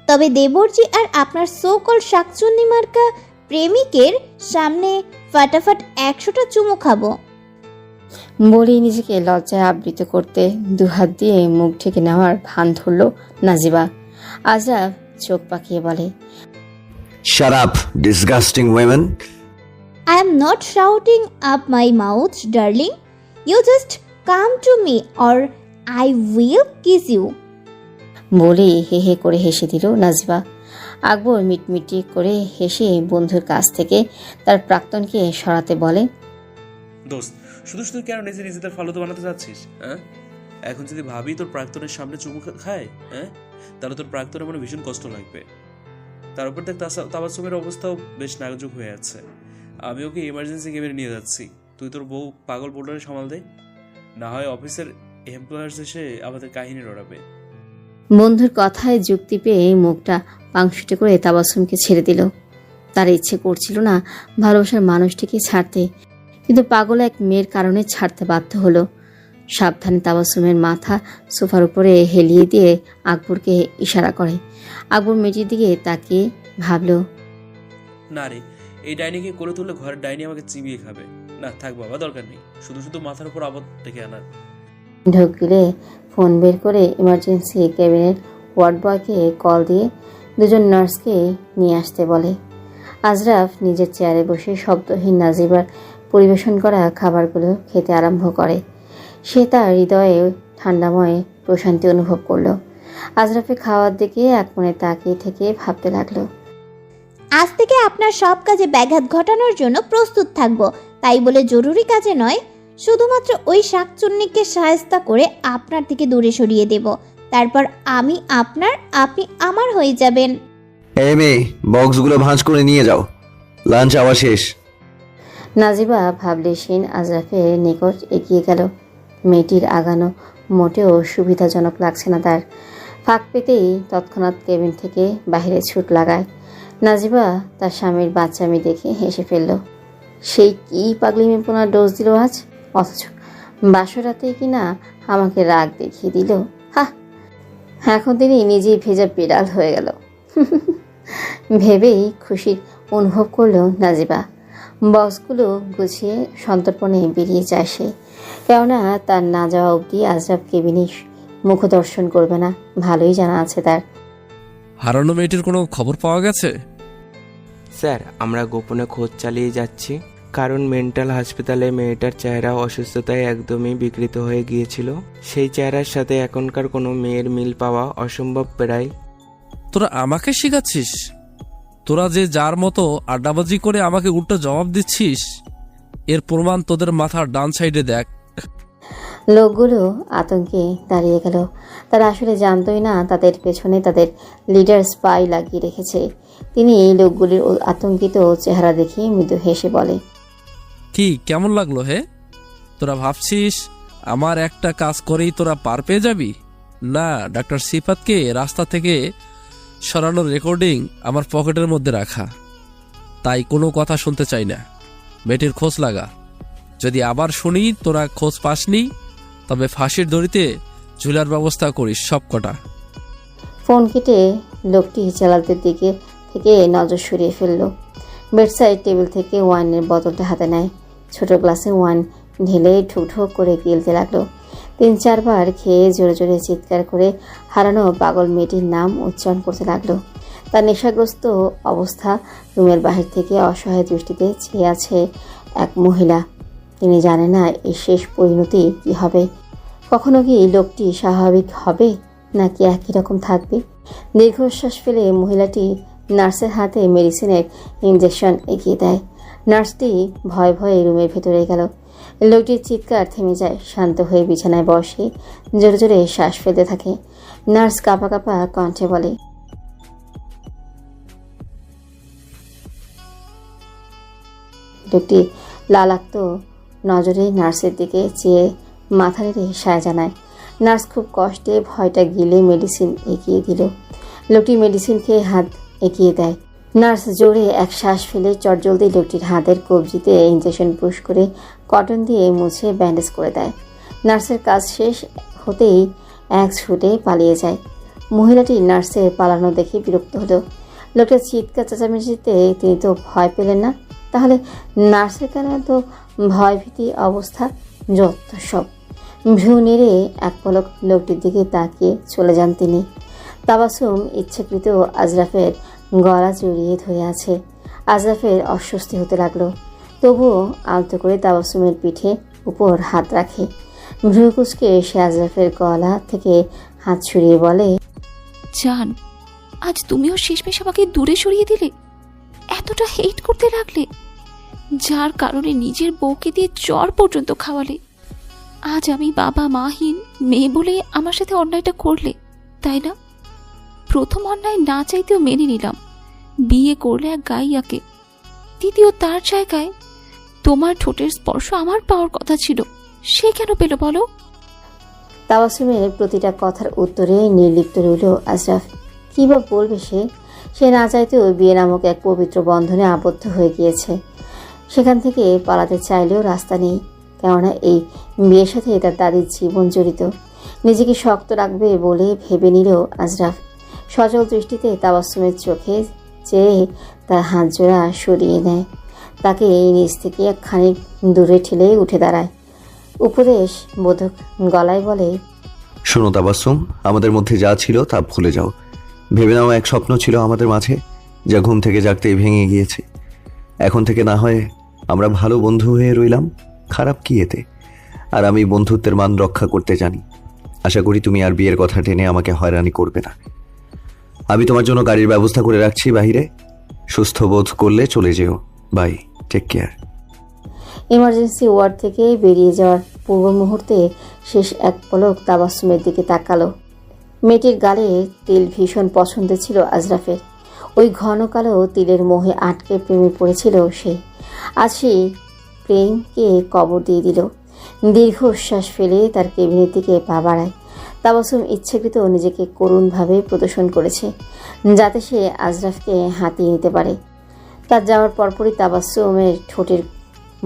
তবে দেবরজি আর আপনার সোকল শাকচুন্নি মার্কা প্রেমিকের সামনে ফাটাফাট 100টা চুমু খাবো। বলেই নিজেকে লজ্জায় আবৃত করতে দুহাত দিয়ে মুখ ঢেকে নেওয়ার ভান ধরল নাজিবা। আজরাফ চোখ পাকিয়ে বলে, Shut up, disgusting women. I am not shouting up my mouth, darling. You just come to me or I will kiss you. বলেই হে হে করে হেসে দিল নাজিবা। আকবর মিটমিটি করে হেসে বন্ধুর কাছ থেকে তার প্রাক্তনকে সরাতে বলে, দোস্ত, শুধু শুধু কেন নিজেদের ফালতু বানাতে চাচ্ছিস? হ্যাঁ, এখন যদি ভাবি তোর প্রাক্তনের সামনে চুমু খায়, হ্যাঁ, তাহলে তোর প্রাক্তনের মনে ভীষণ কষ্ট লাগবে। তার উপর দেখ তাবাসসুমের অবস্থাও বেশ নাজুক হয়ে আছে। আমি ওকে ইমার্জেন্সি কেবিনে নিয়ে যাচ্ছি। তুই তোর বউ পাগল বোল্ডারে সামাল দে, না হয় অফিসের এমপ্লয়ার্স এসে আমাদের কাহিনী রড়াবে। বন্ধুর কথায় যুক্তি পেয়ে মুখটা পাংশুটে করে তাবাসসুমকে ছেড়ে দিল। তার ইচ্ছে করছিল না ভালোবাসার মানুষটিকে ছাড়তে, কিন্তু পাগল এক মেয়ের কারণে ছাড়তে বাধ্য হলো। সাবধানে তাবাসসুমের মাথা সোফার উপরে হেলিয়ে দিয়ে আকবরকে ইশারা করে। আকবর মেয়েটির দিকে তাকিয়ে ভাবল, না রে, এই ডাইনিকে করে তুললে ঘরের ডাইনি আমাকে চিবিয়ে খাবে। না থাক বাবা, দরকার নেই, শুধু শুধু মাথার উপর আবদ্ধ ডেকে আনার। ঢুকলে ফোন বের করে ইমার্জেন্সি ক্যাবিনের ওয়ার্ড বয়কে কল দিয়ে দুজন নার্সকে নিয়ে আসতে বলে। আজরাফ নিজের চেয়ারে বসে শব্দহীন নাজিবার পরিবেশন করা খাবারগুলো খেতে আরম্ভ করে। সে তার হৃদয়ে ঠান্ডাময় প্রশান্তি অনুভব করল। আজরাফের খাওয়ার দিকে এক মনে তাকিয়ে থেকে ভাবতে লাগলো, আজ থেকে আপনার সব কাজে ব্যাঘাত ঘটানোর জন্য প্রস্তুত থাকব। তাই বলে জরুরি কাজে নয়, শুধুমাত্র ওই শাকচুন্নিকে সাহায্য করে আপনার থেকে দূরে সরিয়ে দেব। তারপর আমি আপনার, আপনি আমার হয়ে যাবেন। এই মেয়ে, বক্সগুলো ভাঁজ করে নিয়ে যাও, লাঞ্চ আওয়ার শেষ। নাজিবা ভাবলেশীন আজরাফের নিকট এগিয়ে গেল। মেয়েটির আগানো মোটেও সুবিধাজনক লাগছে না তার। ফাঁক পেতেই তৎক্ষণাৎ কেবিন থেকে বাইরে ছুট লাগায়। নাজিবা তার স্বামীর বাচ্চামি দেখে হেসে ফেলল। সেই কি পাগলিমিপনা ডোজ দিল আজ, অথচ বাসরাতে কিনা আমাকে রাগ দেখিয়ে দিল। হা, এখন তিনি নিজেই ভেজা বিড়াল হয়ে গেল ভেবেই খুশির অনুভব করল নাজিবা। বক্সগুলো গুছিয়ে সন্তর্পণে বেরিয়ে যায় সে, কেননা তার না যাওয়া অবধি আজরাফ কেবিনে মুখ দর্শন করবে না, ভালোই জানা আছে তার। হারানো মেয়েটির কোনো খবর পাওয়া গেছে? স্যার, আমরা গোপনে খোঁজ চালিয়ে যাচ্ছি, কারণ মেন্টাল হাসপাতালে মেয়েটার চেহারা অসুস্থতায় একদমই বিকৃত হয়ে গিয়েছিল। সেই চেহারার সাথে এখনকার কোনো মেয়ের মিল পাওয়া অসম্ভব প্রায়। তোরা আমাকে শিখাচ্ছিস? তোরা যে যার মতো আড্ডাবাজি করে আমাকে উল্টো জবাব দিচ্ছিস, এর প্রমাণ তোদের মাথার ডান সাইডে দেখ। লোকগুলো আতঙ্কে দাঁড়িয়ে গেল। তারা আসলে জানতই না তাদের পেছনে তাদের লিডার স্পাই লাগিয়ে রেখেছে। তিনি এই লোকগুলির আতঙ্কিত চেহারা দেখে মৃদু হেসে বলে, কি কেমন লাগলো হে? তোরা ভাবছিস আমার একটা কাজ করেই তোরা পার পেয়ে যাবি? না, ডাক্তার সিফাতকে রাস্তা থেকে সরানোর রেকর্ডিং আমার পকেটের মধ্যে রাখা, তাই কোনো কথা শুনতে চাই না। মেয়েটির খোঁজ লাগা, যদি আবার শুনি তোরা খোঁজ পাসনি, তবে ফাঁসির দড়িতে ঝুলার ব্যবস্থা করিস সব কটা। ফোন কেটে লোকটি জালালদের দিকে থেকে নজর সরিয়ে ফেলল। বেডসাইড টেবিল থেকে ওয়াইনের বোতলটা হাতে নেয়। ছোট গ্লাসে ওয়াইন ঢেলে ঠুকঠুক করে গিলতে লাগলো। 3-4 বার খেয়ে জোরে জোরে চিৎকার করে হারানো পাগল মেয়েটির নাম উচ্চারণ করতে লাগলো। তার নেশাগ্রস্ত অবস্থা রুমের বাহির থেকে অসহায় দৃষ্টিতে চেয়ে আছে এক মহিলা। তিনি জানে না এই শেষ পরিণতি কি হবে। কখনো কি লোকটি স্বাভাবিক হবে নাকি একই রকম থাকবে? দীর্ঘশ্বাস ফেলে মহিলাটি নার্সের হাতে মেডিসিনের ইনজেকশন এগিয়ে দেয়। নার্সটি ভয়ে ভয়ে রুমের ভেতরে গেল। লোকটির চিৎকার থেমে যায়। শান্ত হয়ে বিছানায় বসে জোরে জোরে শ্বাস ফেলতে থাকে। নার্স কাঁপা কাঁপা কণ্ঠে বলে, লোকটি লালাক্ত নজরে নার্সের দিকে চেয়ে মাথা নেড়ে সায় জানায়। নার্স খুব কষ্টে ভয়টা গিলে মেডিসিন এগিয়ে দিল। লোকটি মেডিসিন খেয়ে হাত এগিয়ে দেয়। নার্স জোরে এক শ্বাস ফেলে চটজলদি লোকটির হাতের কবজিতে ইঞ্জেকশন পুশ করে কটন দিয়ে মুছে ব্যান্ডেজ করে দেয়। নার্সের কাজ শেষ হতেই এক ছুটে পালিয়ে যায়। মহিলাটি নার্সের পালানো দেখে বিরক্ত হলো। লোকটার চিৎকার চেঁচামেচিতে তিনি তো ভয় পেলেন না, তাহলে নার্সের কেন এত ভয়ভীতি অবস্থা? যত সব। ভ্রু নেড়ে এক পলক লোকটির দিকে তাকিয়ে চলে যান তিনি। তাবাসসুম ইচ্ছাকৃত আজরাফের গলা জড়িয়ে ধরে আছে। আজরাফের অস্বস্তি হতে লাগলো, তবুও আলতো করে তাবাসসুমের পিঠে উপর হাত রাখে। ভ্রু কুঁচকে সে আজরাফের গলা থেকে হাত ছড়িয়ে বলে, জান, আজ তুমিও শেষমেশ আমাকে দূরে সরিয়ে দিলে, এতটা হেট করতে লাগলে, যার কারণে নিজের বউকে দিয়ে জ্বর পর্যন্ত খাওয়ালে। আজ আমি বাবা মাহীন মেয়ে বলে আমার সাথে অন্যায়টা করলে, তাই না? প্রথম অন্যায় না চাইতেও মেনে নিলাম, বিয়ে করলে এক গাইয়াকে। দ্বিতীয়, তার জায়গায় তোমার ঠোঁটের স্পর্শ আমার পাওয়ার কথা ছিল, সে কেন পেল বলো? তাবাসসুমের প্রতিটা কথার উত্তরে নির্লিপ্ত রইল আজরাফ। কী বা বলবে সে? সে না চাইতেও বিয়ে নামক এক পবিত্র বন্ধনে আবদ্ধ হয়ে গিয়েছে। সেখান থেকে পালাতে চাইলেও রাস্তা নেই, কেননা এই বিয়ের সাথে তার দাদির জীবন জড়িত। নিজেকে শক্ত রাখবে বলে ভেবে নিল আজরাফ। সজল দৃষ্টিতে তাবাসসুমের চোখে চেয়ে তার হাত জোড়া সরিয়ে নেয়। তাকে এই নিচ থেকে খানিক দূরে ঠেলে উঠে দাঁড়ায়। উপদেশ বোধক গলায় বলে, শোনো তাবাসসুম, আমাদের মধ্যে যা ছিল তা ভুলে যাও। ভেবে নাও এক স্বপ্ন ছিল আমাদের মাঝে, যা ঘুম থেকে জাগতেই ভেঙে গিয়েছে। এখন থেকে না হয় আমরা ভালো বন্ধু হয়ে রইলাম, খারাপ কি এতে? আর আমি বন্ধুত্বের মান রক্ষা করতে জানি। আশা করি তুমি আর বিয়ের কথা টেনে আমাকে হয়রানি করবে না। আমি তোমার জন্য গাড়ির ব্যবস্থা করে রাখছি বাইরে। সুস্থ বোধ করলে চলে যেও। Bye, take care. Emergency ward থেকে বেরিয়ে যাওয়ার পূর্ব মুহূর্তে শেষ এক পলক তাবাসসুমের দিকে তাকালো। মেয়েটির গালে তিল ভীষণ পছন্দ ছিল আজরাফের। ওই ঘন কালো তিলের মোহে আটকে প্রেমে পড়েছিল সে। আজ সেই প্রেমকে কবর দিয়ে দিল। দীর্ঘশ্বাস ফেলে তার কেবিনের দিকে পা বাড়ায়। তাবাসসুম ইচ্ছাকৃত নিজেকে করুণভাবে প্রদর্শন করেছে, যাতে সে আজরাফকে হাতিয়ে নিতে পারে। তার যাওয়ার পরপরই তাবাসসুমের ঠোঁটের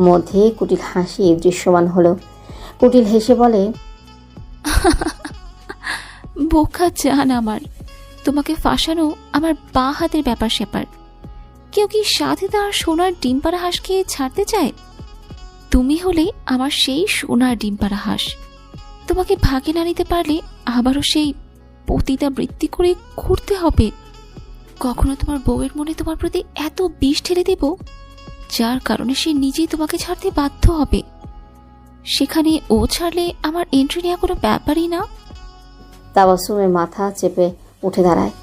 মধ্যে কুটিল হাসি দৃশ্যমান হলো। কুটিল হেসে বলে, বোকা জান আমার, তোমাকে ফাঁসানো আমার বাঁ হাতের ব্যাপার স্যাপার। কেউ কি সাথে তার সোনার ডিম পাড়া হাঁসকে ছাড়তে চায়? তুমি হলে আমার সেই সোনার ডিম পাড়া হাঁস। তোমাকে ভাগে না নিতে পারলে আবারও সেই পতিতা বৃত্তি করে ঘুরতে হবে। কখনো তোমার বউয়ের মনে তোমার প্রতি এত বিষ ঢেলে দেব, যার কারণে সে নিজেই তোমাকে ছাড়তে বাধ্য হবে। সেখানে ও ছাড়লে আমার এন্ট্রি নেওয়া কোনো ব্যাপারই না। তাবাসসুমের মাথা চেপে উঠে দাঁড়ায়।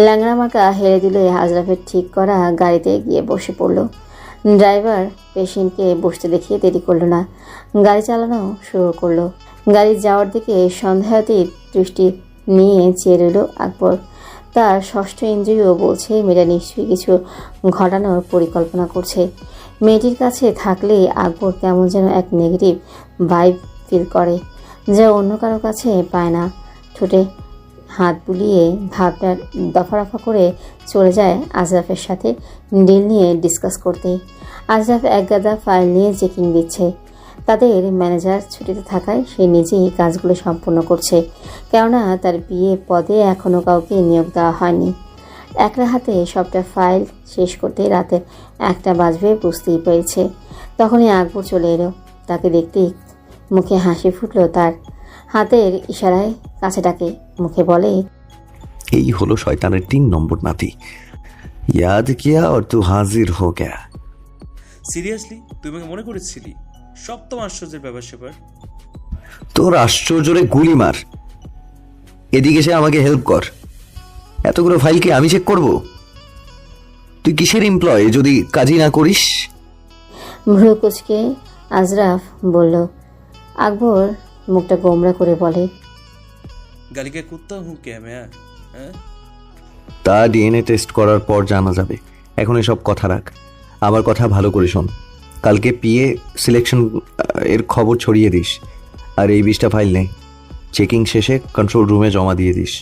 ল্যাংড়া মার্কা হেরে দিলে আজরাফের ঠিক করা গাড়িতে গিয়ে বসে পড়ল। ড্রাইভার পেশেন্টকে বসতে দেখিয়ে দেরি করলো না, গাড়ি চালানো শুরু করলো। গাড়ি যাওয়ার দিকে সন্দেহাতীত দৃষ্টি নিয়ে চেয়ে রইল আকবর। তার ষষ্ঠ ইন্দ্রিয় বলছে মেয়েটা নিশ্চয়ই কিছু ঘটানোর পরিকল্পনা করছে। মেয়েটির কাছে থাকলে আকবর কেমন যেন এক নেগেটিভ ভাইব ফিল করে, যা অন্য কারো কাছে পায় না। ঠোঁটে হাত বুলিয়ে ভাবটা দফারফা করে চলে যায় আজরাফের সাথে ডিল নিয়ে ডিসকাস করতে। আজরাফ এক গাদা ফাইল নিয়ে চেকিং দিচ্ছে। তাদের ম্যানেজার ছুটিতে থাকায় সে নিজেই কাজগুলো সম্পূর্ণ করছে, কেননা তার বিয়ে পদে এখনও কাউকে নিয়োগ দেওয়া হয়নি। একলা হাতে সবটা ফাইল শেষ করতে রাতে 1টা বাজবে বুঝতেই পেরেছে। তখনই আকবর চলে এলো। তাকে দেখতেই মুখে হাসি ফুটলো তার। হাতের ইশারায় কাছে ডাকে, মুখে বলে, এই হলো শয়তানের 3 নম্বর নাতি। ইয়াদ কিয়া আর তু হাজির হো গয়া। সিরিয়াসলি তুই আমাকে মনে করেছিলি? সপ্তম আশ্চর্যের ব্যাপার স্যাপার। তোর আশ্চর্যরে গুলি মার। এদিকে সে আমাকে হেল্প কর। এতগুলো ফাইল কি আমি চেক করব? তুই কিসের এমপ্লয় যদি কাজই না করিস? ভ্রু কুচকে আজরাফ বলল। আকবর মুখটা গোমরা করে বলে, গালিকে কুত্তা হুঁ কে মেয়া? হ্যাঁ, তা ডিএনএ টেস্ট করার পর জানা যাবে। এখন এসব কথা রাখ, আমার কথা ভালো করে শোন। কালকে পিএ সিলেকশন এর খবর ছড়িয়ে দিস। আর এই 20টা ফাইল নেই, চেকিং শেষে কন্ট্রোল রুমে জমা দিয়ে দিস।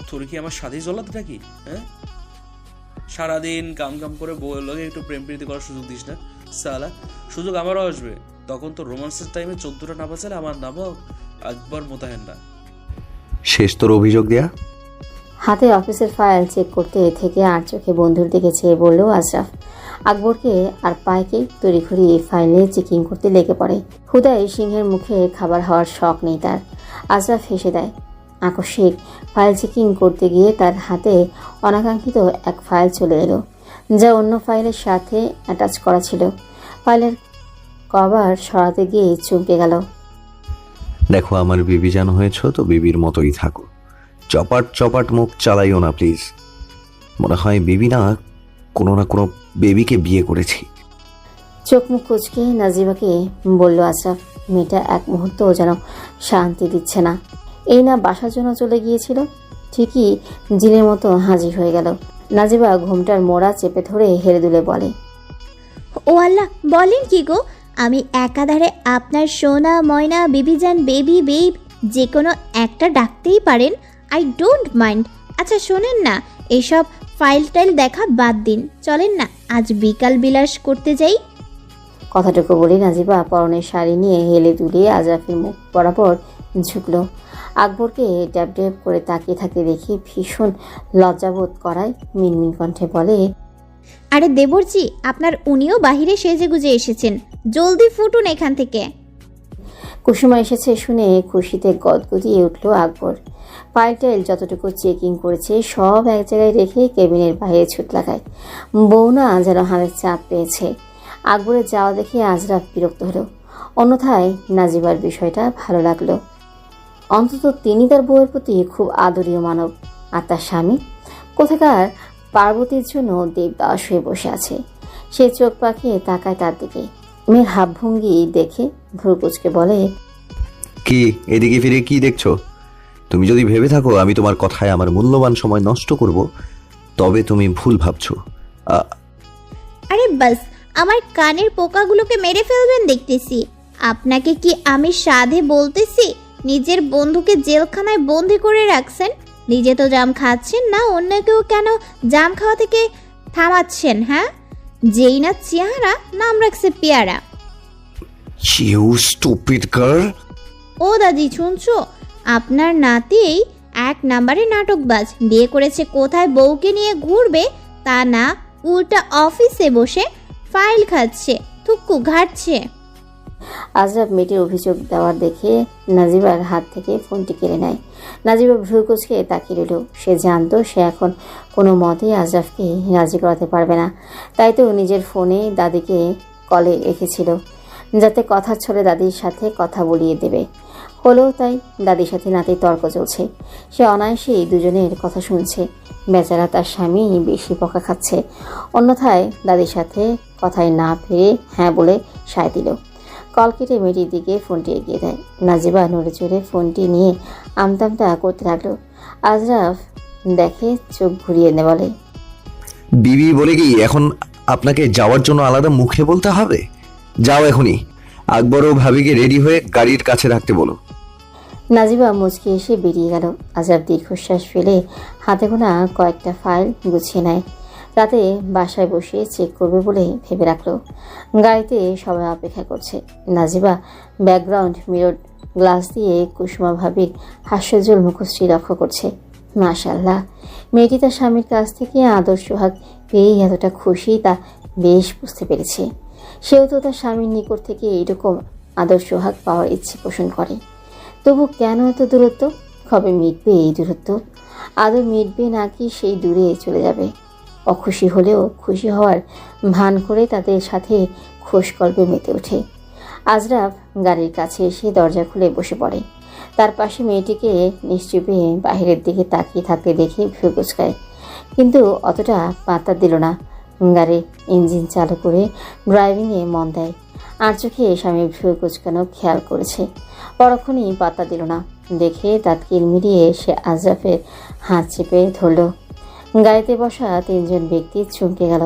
তোর কি আমার সাথেই জ্বলাতে থাকি? হ্যাঁ, সারাদিন কাম কাম করে বউয়ের লগে একটু প্রেম প্রীতি করার সুযোগ দিস না সালা। সুযোগ আমারও আসবে, তখন তো রোমান্সের টাইমে 14টা না বাঁচালে আমার নামও আকবর মোতাহেন না। শেষ তোর অভিযোগ দেয়া? হাতে অফিসের ফাইল চেক করতে থেকে আর চোখে বন্ধুর দিকে চেয়ে বলল আশরাফ। আকবরকে আর পায়কে তড়িঘড়ি ফাইল নিয়ে চেকিং করতে লেগে পড়ে। হুদাই সিংহের মুখে খাবার হওয়ার শখ নেই তার। আশরাফ হেসে দেয়। আকস্মিক ফাইল চেকিং করতে গিয়ে তার হাতে অনাকাঙ্ক্ষিত এক ফাইল চলে এলো, যা অন্য ফাইলের সাথে অ্যাটাচ করা ছিল। ফাইলের কভার সরাতে গিয়ে চমকে গেল। দেখো, আমার বেবি জান হয়েছ তো বেবির মতোই থাকো। চপাট চপাট মুখ চালাইও না প্লিজ। মনে হয় বেবি না কোনো বেবিকে বিয়ে করেছি। চোখ মুখ কুচকে নাজিবাকে বলল আশরাফ। মেয়েটা এক মুহূর্ত যেন শান্তি দিচ্ছে না। এই না বাসার জন্য চলে গিয়েছিল, ঠিকই জিনের মতো হাজির হয়ে গেল। নাজিবা ঘুমটার মোড়া চেপে ধরে হেরে দুলে বলে, ও আল্লাহ, বলেন কি গো? আমি একাধারে আপনার সোনা ময়না বেবিজান বেবি বেব যে কোনো একটা ডাকতেই পারেন। I don't mind. আচ্ছা শোনেন না, এসব ফাইল টাইল দেখা বাদ দিন, চলেন না আজ বিকাল বিলাস করতে যাই। কথাটুকু বলে নাজিবা পরনের শাড়ি নিয়ে হেলে দুলিয়ে আজরাফের মুখ বরাবর ঝুঁকলো। আকবরকে ড্যাব ড্যাব করে তাকিয়ে থাকতে দেখে ভীষণ লজ্জাবোধ করায় মিনমিন কণ্ঠে বলে, আরে দেবরজি, আপনার উনিও বাহিরে সেজে গুজে এসেছেন, জলদি ফুটুন এখান থেকে। কুসুমা এসেছে শুনে খুশিতে গদগদিয়ে উঠল আকবর। ফাইল টাইল যতটুকু চেকিং করেছে সব এক জায়গায় রেখে কেবিনের বাইরে ছুট লাগায়। বউ না যেন হাতের চাপ পেয়েছে। আকবরের যাওয়া দেখে আজরাফ বিরক্ত হলো, অন্যথায় নাজিবার বিষয়টা ভালো লাগলো। অন্তত তিনি তার বউয়ের প্রতি খুব আদরীয় মানব, আর তার স্বামী কোথাকার পার্বতীর জন্য দেবদাস হয়ে বসে আছে। সে চোখ পাকিয়ে তাকায় তার দিকে। মেয়ের ভাবভঙ্গি দেখে ভ্রু কুঁচকে বলে, কি এদিকে ফিরে কি দেখছো? তুমি যদি ভেবে থাকো আমি তোমার কথায় আমার মূল্যবান সময় নষ্ট করব, তবে তুমি ভুল ভাবছো। আরে বাস, আমার কানের পোকাগুলোকে মেরে ফেলবেন দেখতেছি। আপনাকে কি আমি সাধে বলতেছি নিজের বন্ধুকে জেলখানায় বন্দি করে রাখছেন? নিজে তো জাম খাচ্ছেন না, অন্যকেও কেন জাম খাওয়া থেকে থামাচ্ছেন? হ্যাঁ, যেই না চেহারা, নাম রাখছে পেয়ারা। You stupid girl. ও দাদি শুনছো, আপনার নাতি এক নাম্বারে নাটকবাজ। বিয়ে করেছে কোথায় বউকে নিয়ে ঘুরবে তা না, উল্টা অফিসে বসে ফাইল খাচ্ছে, থুক্কু ঘাটছে। আজরাফ মেয়েটির অভিযোগ দেওয়ার দেখে নাজিবার হাত থেকে ফোনটি কেড়ে নেয়। নাজিবা ভ্রু কুঁচকে তাকিয়ে রইল। সে জানতো সে এখন কোনো মতেই আজরাফকে রাজি করাতে পারবে না, তাই তো নিজের ফোনে দাদিকে কলে রেখেছিল যাতে কথার ছলে দাদির সাথে কথা বলিয়ে দেবে। হলো তাই, দাদির সাথে নাতির তর্ক চলছে। সে অনায়াসেই দুজনের কথা শুনছে। বেচারা তার স্বামী বেশি বকা খাচ্ছে। অন্যথায় দাদির সাথে কথায় না ফিরে হ্যাঁ বলে সায় দিল। কল কেটে মেয়েটির দিকে ফোনটি এগিয়ে দেয়। নাজিবা নড়ে চড়ে ফোনটি নিয়ে আমতামতা করতে লাগলো। আজরাফ দেখে চোখ ঘুরিয়ে নে বলে, বিবি বলে কি এখন আপনাকে যাওয়ার জন্য আলাদা মুখে বলতে হবে? যাও এখনই। আকবর ও ভাবিকে রেডি হয়ে গাড়ির কাছে রাখতে বলো। নাজিবা মুচকি এসে বেরিয়ে গেল। আজরাফ দীর্ঘশ্বাস ফেলে হাতে গোনা কয়েকটা ফাইল গুছিয়ে নেয়। রাতে বাসায় বসে চেক করবে বলে ভেবে রাখলো। গাড়িতে সবাই অপেক্ষা করছে। নাজিবা ব্যাকগ্রাউন্ড মিরর গ্লাস দিয়ে কুসুমা ভাবির হাস্যজ্জ্বল মুখশ্রী লক্ষ্য করছে। মাশাআল্লাহ, মেয়েটি তার স্বামীর কাছ থেকে আদর সোহাগ পেয়েই এতটা খুশি তা বেশ বুঝতে পেরেছে। সেও তো তার স্বামীর নিকট থেকে এইরকম আদর সোহাগ পাওয়ার ইচ্ছে পোষণ করে। তবু কেন এত দূরত্ব? কবে মিটবে এই দূরত্ব? আদর মিটবে নাকি সেই দূরে চলে যাবে? অখুশি হলেও খুশি হওয়ার ভান করে তাদের সাথে খোশগল্পে মেতে ওঠে। আজরাফ গাড়ির কাছে এসে দরজা খুলে বসে পড়ে। তার পাশে মেয়েটিকে নিশ্চুপে বাহিরের দিকে তাকিয়ে থাকতে দেখে ভ্রু কুঁচকায়, কিন্তু অতটা পাত্তা দিল না। গাড়ির ইঞ্জিন চালু করে ড্রাইভিংয়ে মন দেয়। আর চোখে স্বামীর ভ্রু কুঁচকানো খেয়াল করেছে। পরক্ষণই পাত্তা দিল না দেখে দাঁত কিরমিরিয়ে সে আজরাফের হাত চেপে ধরল। গাড়িতে বসা তিনজন ব্যক্তি চমকে গেল।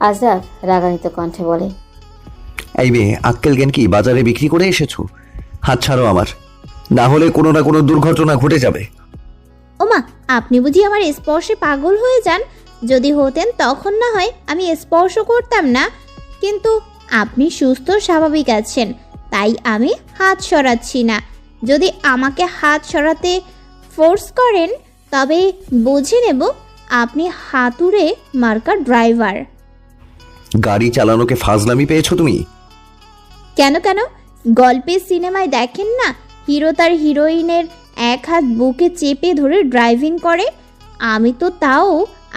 আজরাফ রাগান্বিত কণ্ঠে বলে, এই মেয়ে, আক্কেল জ্ঞান কি বাজারে বিক্রি করে এসেছো? হাত ছাড়ো আমার, না হলে কোনো না কোনো দুর্ঘটনা ঘটে যাবে। ওমা, আপনি বুঝি আমার স্পর্শে পাগল হয়ে যান? যদি হতেন তখন না হয় আমি স্পর্শ করতাম না, কিন্তু আপনি সুস্থ স্বাভাবিক আছেন তাই আমি হাত সরাচ্ছি না। যদি আমাকে হাত সরাতে ফোর্স করেন তবে বুঝে নেব আপনি হাতুড়ে মার্কা ড্রাইভার। গাড়ি চালানোকে ফাজলামি পেয়েছো তুমি? কেন কেন, গল্পের সিনেমায় দেখেন না, হিরো তার হিরোইনের এক হাত বুকে চেপে ধরে ড্রাইভিং করে? আমি তো তাও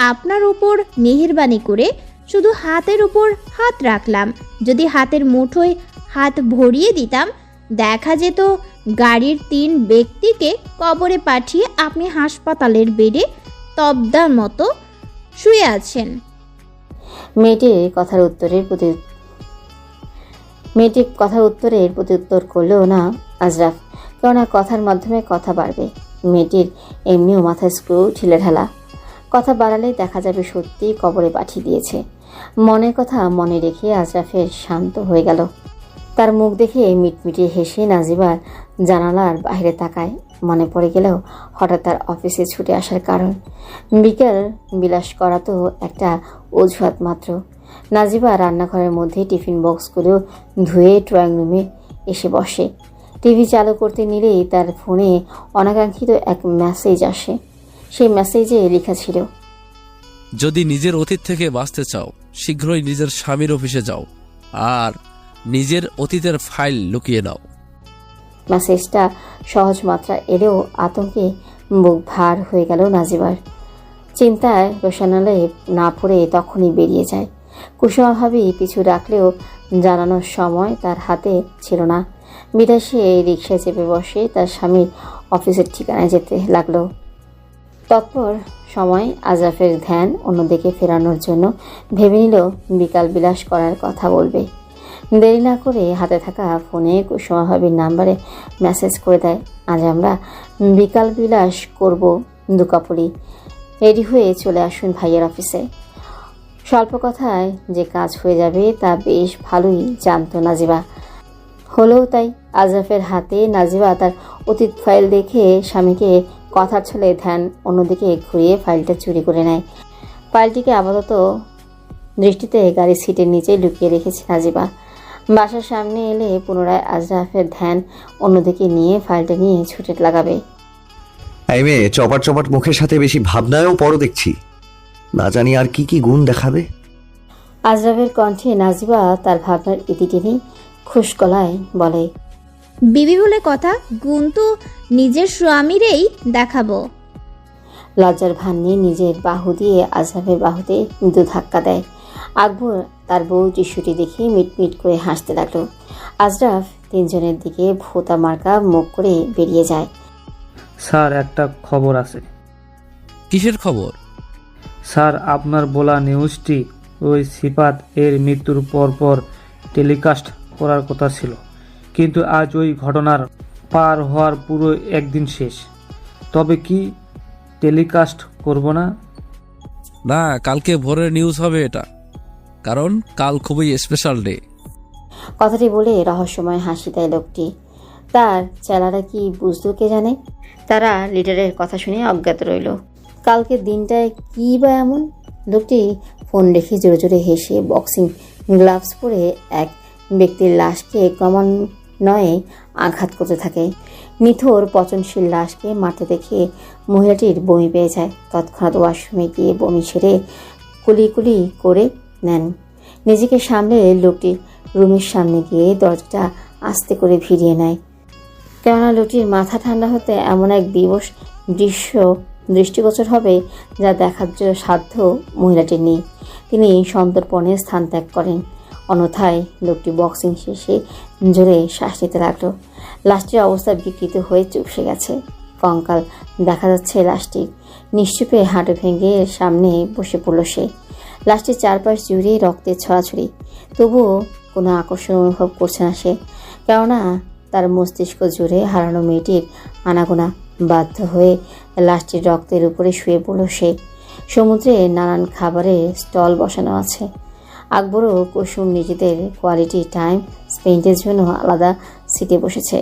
আপনার উপর মেহেরবানি করে শুধু হাতের উপর হাত রাখলাম। যদি হাতের মুঠোয় হাত ভরিয়ে দিতাম দেখা যেত গাড়ির 3 ব্যক্তিকে কবরে পাঠিয়ে আপনি হাসপাতালের বেডে তবদার মতো শুয়ে আছেন। মেয়েটির কথার উত্তরের প্রত্যুত্তর করলেও না আজরাফ, কেননা কথার মাধ্যমে কথা বাড়বে। মেয়েটির এমনিও মাথায় স্ক্রু ঢিলে ঢালা, কথা বাড়ালে দেখা যাবে সত্যি কবরে পাঠিয়ে দিয়েছে। মনের কথা মনে রেখে আজরাফের শান্ত হয়ে গেল। তার মুখ দেখে মিটমিটিয়ে হেসে নাজিবার জানালার বাইরে তাকায়। মনে পড়ে গেলেও হঠাৎ তার অফিসে ছুটে আসার কারণ। বিকেল বিলাস করা তো একটা অজুহাত মাত্র। নাজিবা রান্নাঘরের মধ্যে টিফিন বক্সগুলো ধুয়ে ড্রয়িং রুমে এসে বসে। টিভি চালু করতে নিলেই তার ফোনে অনাকাঙ্ক্ষিত এক মেসেজ আসে। সেই মেসেজে লেখা ছিল, যদি নিজের অতীত থেকে বাঁচতে চাও শীঘ্রই নিজের স্বামীর অফিসে যাও আর নিজের অতীতের ফাইল লুকিয়ে নাও। মেসেজটা সহজ মাত্রা এলেও আতঙ্কে বুক ভার হয়ে গেল নাজিবার। চিন্তায় রোশনালয়ে না পড়ে তখনই বেরিয়ে যায়। কুসুমা ভাবি পিছু রাখলেও জানানোর সময় তার হাতে ছিল না। বিদায় সে রিকশায় চেপে বসে তার স্বামীর অফিসের ঠিকানায় যেতে লাগলো। তৎপর সময় আজরাফের ধ্যান অন্যদিকে ফেরানোর জন্য ভেবে নিল বিকাল বিলাস করার কথা বলবে। দেরি না করে হাতে থাকা ফোনে কুসুমা ভাবির নাম্বারে মেসেজ করে দেয়, আজ আমরা বিকাল বিলাস করব দুকাপুরি, রেডি হয়ে চলে আসুন ভাইয়ের অফিসে। স্বল্প কথায় যে কাজ হয়ে যাবে তা বেশ ভালোই জানতো নাজিবা। হলেও তাই। আজরাফের হাতে নাজিবা তার অতীত ফাইল দেখে স্বামীকে কথার ছলে ধ্যান অন্যদিকে ঘুরিয়ে ফাইলটা চুরি করে নেয়। ফাইলটিকে আপাতত দৃষ্টিতে গাড়ির সিটের নিচে লুকিয়ে রেখেছে নাজিবা। বাসার সামনে এলে পুনরায় আজরাফের ধ্যান অন্যদিকে নিয়ে ফাইলটা নিয়ে ছুটে লাগাবে। এই মেয়ে চপাট চপাট মুখের সাথে বেশি ভাবনায়ও পড়ো দেখছি, না জানি আর কি কি গুণ দেখাবে। আজরাফের কণ্ঠে নাজিবা তার ভাবনার ইতি টেনে খুশ গলায় বলে, বিবি বলে কথা, গুণ তো নিজের স্বামীরেই দেখাবো। লজ্জার ভান নিয়ে নিজের বাহু দিয়ে আজরাফের বাহুতে দু ধাক্কা দেয়। আকবর তার বউ টিস্যুটি দেখে মিটমিট করে হাসতে লাগলো। আজরাফ তিনজনের দিকে ভোতা মার্কা মুখ করে বেরিয়ে যায়। স্যার, একটা খবর আছে। কিসের খবর? স্যার, আপনার বলা নিউজটি ওই সিফাত এর মৃত্যুর পর টেলিকাস্ট করার কথা ছিল, কিন্তু আজ ওই ঘটনার পার হওয়ার পুরো একদিন শেষ। তবে কি টেলিকাস্ট করব না? না, কালকে ভোরের নিউজ হবে এটা, কারণ কাল খুবই স্পেশাল ডে। কথাটি বলে রহস্যময় হাসি দেয় লোকটি। তার চেলারা কি বুঝলো কে জানে। তারা লিডারের কথা শুনে অজ্ঞাত রইল। কালকের দিনটায় কী বা এমন। লোকটি ফোন রেখে জোরে জোরে হেসে বক্সিং গ্লাভস পরে এক ব্যক্তির লাশকে ক্রমান্বয়ে আঘাত করতে থাকে। নিথর পচনশীল লাশকে মারতে দেখে মহিলাটির বমি পেয়ে যায়। তৎক্ষণাৎ ওয়াশরুমে গিয়ে বমি সেরে কুলি করে নেন। নিজেকে সামলে লোকটি রুমের সামনে গিয়ে দরজাটা আস্তে করে ভিড়িয়ে নেয়। কেননা লোকটির মাথা ঠান্ডা হতে এমন এক বিবশ দৃষ্টিগোচর হবে যা দেখার সাধ্য মহিলাটির নেই। তিনি সন্তর্পণে স্থান ত্যাগ করেন। অন্যথায় লোকটি বক্সিং শেষে জোরে শ্বাস নিতে লাগলো। লাশটির অবস্থা বিকৃত হয়ে চুপসে গেছে। কঙ্কাল দেখা যাচ্ছে লাশটির। নিশ্চুপে হাঁটু ভেঙে সামনে বসে পড়ল সে। লাশটির চারপাশ জুড়ে রক্তের ছড়াছড়ি, তবুও কোনো আকর্ষণ অনুভব করছে না সে। কেননা তার মস্তিষ্ক জুড়ে হারানো মেয়েটির আনাগোনা। বাধ্য হয়ে লাশটির রক্তের উপরে শুয়ে পড়ল সে। সমুদ্রে নানান খাবারের স্টল বসানো আছে। আকবর ও কুসুম নিজেদের কোয়ালিটি টাইম স্পেন্ডের জন্য আলাদা সিটে বসেছে।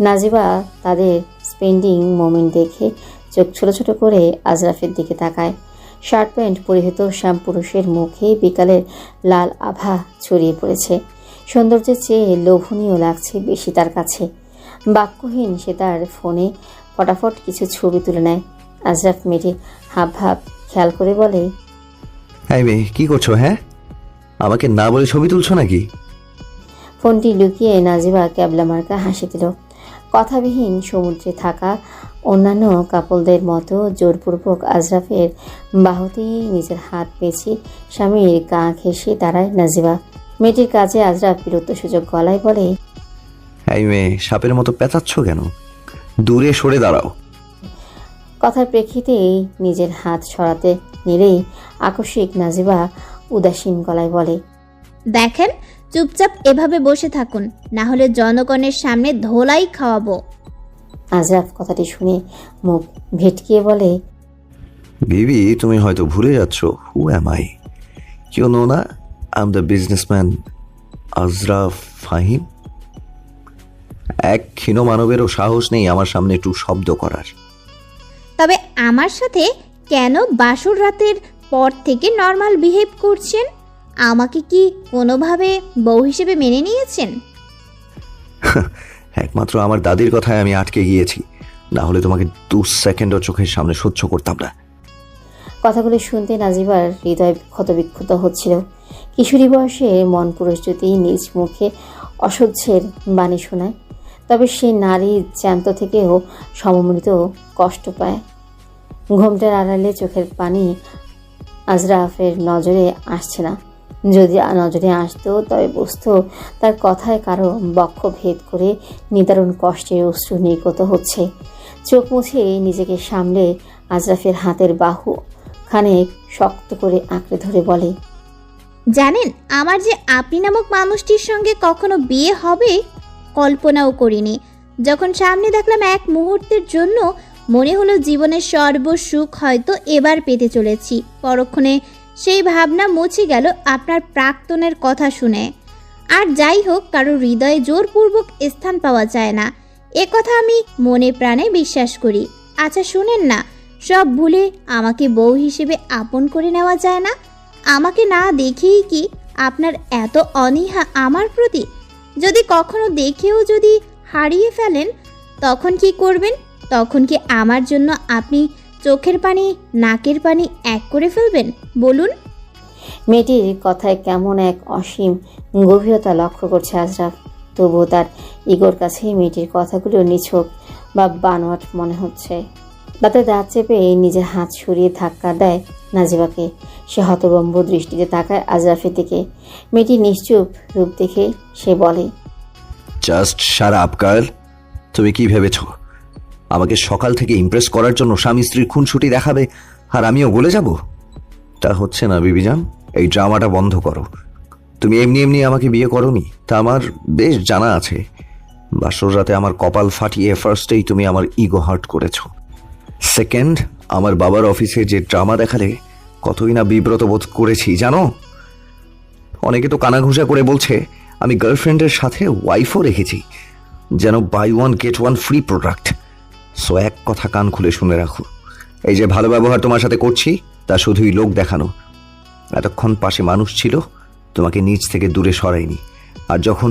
নাজিবা তাদের স্পেন্ডিং মোমেন্ট দেখে চোখ ছোট ছোট করে আজরাফের দিকে তাকায়। শার্ট প্যান্ট পরিহিত শ্যামপুরুষের মুখে বিকালের লাল আভা ছড়িয়ে পড়েছে। সৌন্দর্যের চেয়ে লোভনীয় লাগছে বেশি তার কাছে। বাক্যহীন সে তার ফোনে ফটাফট কিছু ছবি তুলে নেয়। আজরাফ মেয়েটির হাবভাব খেয়াল করে বলে, এই মেয়ে কি করছো? হ্যাঁ, আমাকে না বলে ছবি তুলছো নাকি? ফোনটি লুকিয়ে নাজিবা ক্যাবলা মার্কা হাসি দিল। কথাবিহীন সমুদ্রে থাকা অন্যান্য কাপলদের মতো জোরপূর্বক আজরাফের বাহুতেই নিজের হাত পেঁচি স্বামীর গা ঘেঁষে দাঁড়ায় নাজিবা। মেয়েটির কাছে আজরাফ বিরক্তসূচক গলায় বলে, এই মেয়ে সাপের মতো পেঁচাচ্ছ কেন? দূরে সরে দাঁড়াও। কথার প্রেক্ষিতেই নিজের হাত সরাতে নিলেই আকস্মিক নাজিবা উদাসীন গলায় বলে, দেখেন, চুপচাপ এভাবে বসে থাকুন, না হলে জনগণের সামনে ধোলাই খাওয়াবো। আজরাফ কথাটি শুনে মুখ ভেটকিয়ে বলে, বিবি, তুমি হয়তো ভুলে যাচ্ছ who am I. You know না, I am the businessman Azraf Fahim. এক ক্ষীণ মানবেরও সাহস নেই আমার সামনে একটু শব্দ করার। তবে আমার সাথে কেন বাসর রাতের পর থেকে নর্মাল বিহেভ করছেন? আমাকে কি কোনোভাবে বউ হিসেবে মেনে নিয়েছেন? একমাত্র আমার দাদির কথায় আমি আটকে গিয়েছি, না হলে তোমাকে 2 সেকেন্ডও চোখের সামনে সহ্য করতাম না। কথাগুলি শুনতে নাজিবার হৃদয় ক্ষতবিক্ষত হচ্ছিল। কিশোরী বয়সে মন পুরুষ যদি নিজ মুখে অসহ্যের বাণী শোনায়, তবে সেই নারী জ্যান্ত থেকেও সমমৃত কষ্ট পায়। ঘোমটার আড়ালে চোখের পানি আজরাফের নজরে আসছে না। যদি নজরে আসতো তবে বুঝতো তার কথায় কারো বক্ষ ভেদ করে নিদারুণ কষ্টে অশ্রু নির্গত হচ্ছে। চোখ মুছে নিজেকে সামলে আজরাফের হাতের বাহু খানিক শক্ত করে আঁকড়ে ধরে বলে, জানেন, আমার যে আপনি নামক মানুষটির সঙ্গে কখনো বিয়ে হবে কল্পনাও করিনি। যখন সামনে দেখলাম এক মুহূর্তের জন্য মনে হলো জীবনের সর্বসুখ হয়তো এবার পেতে চলেছি। পরক্ষণে সেই ভাবনা মুছে গেল আপনার প্রাক্তনের কথা শুনে। আর যাই হোক, কারো হৃদয়ে জোরপূর্বক স্থান পাওয়া যায় না, এ কথা আমি মনে প্রাণে বিশ্বাস করি। আচ্ছা শুনেন না, সব ভুলে আমাকে বউ হিসেবে আপন করে নেওয়া যায় না? আমাকে না দেখেই কি আপনার এত অনীহা আমার প্রতি? যদি কখনো দেখেও যদি হারিয়ে ফেলেন, তখন কি করবেন? তখন কি আমার জন্য আপনি চোখের পানি নাকের পানি এক করে ফেলবেন? বলুন। মেয়েটির কথায় কেমন এক অসীম গভীরতা লক্ষ্য করছে আজরাফ। তবুও তার ইগোর কাছেই মেয়েটির কথাগুলো নিছক বা বানোয়াট মনে হচ্ছে। তাতে দাঁত চেপে নিজের হাত সরিয়ে ধাক্কা দেয় নাজিবাকে। সে হতভম্ব দৃষ্টিতে তাকায় আজরাফের দিকে। মেয়েটি নিশ্চুপ রূপ দেখে সে বলে, জাস্ট শাট আপ গার্ল। তুমি কি ভেবেছ আমাকে সকাল থেকে ইমপ্রেস করার জন্য স্বামী স্ত্রীর খুনসুটি দেখাবে আর আমিও গলে যাব? তা হচ্ছে না বিবিজান, এই ড্রামাটা বন্ধ করো। তুমি এমনি এমনি আমাকে বিয়ে করোনি, তা আমার বেশ জানা আছে। বাসর রাতে আমার কপাল ফাটিয়ে ফার্স্টেই তুমি আমার ইগো হার্ট করেছ। সেকেন্ড, আমার বাবার অফিসে যে ড্রামা দেখালে কতই না বিব্রত বোধ করেছি জানো। অনেকে তো কানাঘুষা করে বলছে আমি গার্লফ্রেন্ডের সাথে ওয়াইফও রেখেছি, যেন buy 1 get 1 free product. So এক কথা কান খুলে শুনে রাখো, এই যে ভালো ব্যবহার তোমার সাথে করছি তা শুধুই লোক দেখানো। এতক্ষণ পাশে মানুষ ছিল, তোমাকে নিজ থেকে দূরে সরাইনি। আর যখন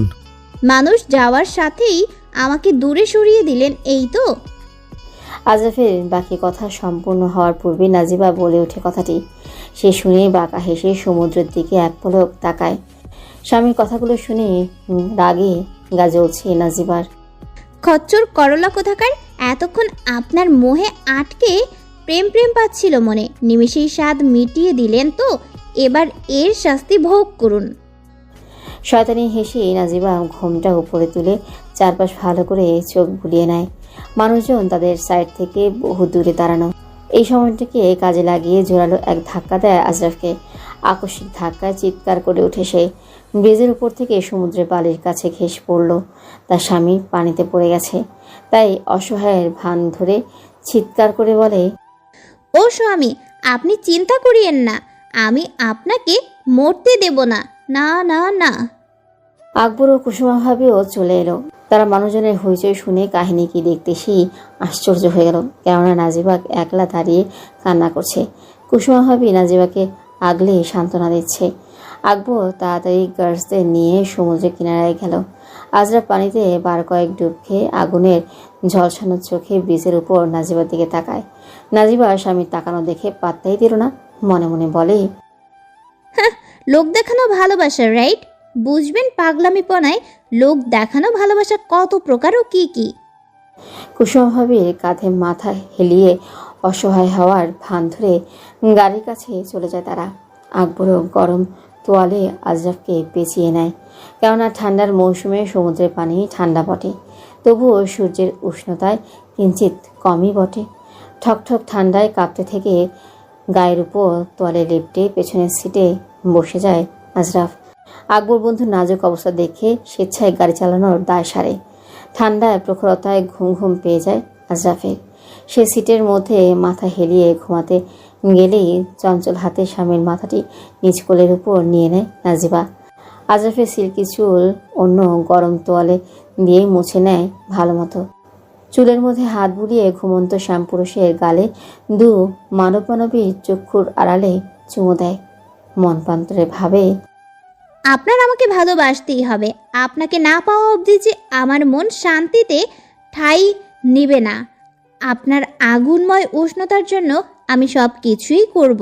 মানুষ যাওয়ার সাথেই আমাকে দূরে সরিয়ে দিলেন, এই তো? আজরাফের বাকি কথা সম্পূর্ণ হওয়ার পূর্বে নাজিবা বলে ওঠে কথাটি। সে শুনে বাঁকা হেসে সমুদ্রের দিকে এক পলক তাকায়। স্বামীর কথাগুলো শুনে রাগে গা জ্বলছে নাজিবার। খচ্চর করলা কোথাকার, এতক্ষণ আপনার মোহে আটকে প্রেম প্রেম পাচ্ছিল মনে, নিমেষেই স্বাদ মিটিয়ে দিলেন তো, এবার এর শাস্তি ভোগ করুন। শয়তানি হেসে নাজিবা ঘোমটা উপরে তুলে চারপাশ ভালো করে চোখ বুলিয়ে নেয়। মানুষজন তাদের সাইড থেকে বহু দূরে দাঁড়ানো। এই সময়টিকে কাজে লাগিয়ে জোরালো এক ধাক্কা দেয় আজরাফকে। আকস্মিক ধাক্কায় চিৎকার করে উঠে সে। ব্রিজের উপর থেকে সমুদ্রের বালির কাছে ঘেঁষে পড়ল। তার স্বামী পানিতে পড়ে গেছে। তাই অসহায়ের ভান ধরে চিৎকার করে বলে, ও স্বামী, আপনি চিন্তা করিয়েন না, আমি আপনাকে মরতে দেব না, না না না। আকবর ও কুসুমা ভাবিও চলে এলো। তারা মানুষজনের হইচই শুনে কাহিনী কি দেখতে সেই আশ্চর্য হয়ে গেল। কেননা নাজিবা একলা দাঁড়িয়ে কান্না করছে। কুসুমা ভাবি নাজিবাকে আগলে সান্ত্বনা দিচ্ছে। আকবর তাড়াতাড়ি গার্লসদের নিয়ে সমুদ্রের কিনারায় গেল। আজরাফ পানিতে বার কয়েক ডুব খেয়ে আগুনের ঝলসানো চোখে ব্রিজের উপর নাজিবার দিকে তাকায়। নাজিবা স্বামীর তাকানো দেখে পাত্তাই দিল না। মনে মনে বলে, লোক দেখানো ভালোবাসা, রাইট? বুঝবেন পাগলামিপনায় লোক দেখানো ভালোবাসা কত প্রকার ও কি কি। কুসুম ভাবির কাঁধে মাথা হেলিয়ে অসহায় হওয়ার ভান ধরে গাড়ির কাছে চলে যায় তারা। আকবরও গরম তোয়ালে আজরাফকে পেঁচিয়ে নেয়। কেননা ঠান্ডার মৌসুমে সমুদ্রের পানি ঠান্ডা বটে, তবুও সূর্যের উষ্ণতায় কিঞ্চিত কমই বটে। ঠকঠক ঠান্ডায় কাঁপতে থেকে গায়ের উপর তোয়ালে লেপটে পেছনের সিটে বসে যায় আজরাফ। আকবর বন্ধু নাজুক অবস্থা দেখে স্বেচ্ছায় গাড়ি চালানোর দায় সারে। ঠান্ডায় প্রখরতায় ঘুম ঘুম পেয়ে যায় আজরাফের। সে সিটের মধ্যে মাথা হেলিয়ে ঘুমাতে গেলেই চঞ্চল হাতে স্বামীর মাথাটি নিজ কোলের উপর নিয়ে নেয় নাজিবা। আজরাফের সিল্কি চুল অন্য গরম তোয়ালে দিয়ে মুছে নেয় ভালো মতো। চুলের মধ্যে হাত বুলিয়ে ঘুমন্ত শ্যামপুরুষের গালে দু মানবী চক্ষুর আড়ালে চুমু দেয়। মন প্রান্তরে ভাবে, আপনার আমাকে ভালোবাসতেই হবে। আপনাকে না পাওয়া অবধি যে আমার মন শান্তিতে ঠাঁই নিবে না। আপনার আগুনময় উষ্ণতার জন্য আমি সব কিছুই করব।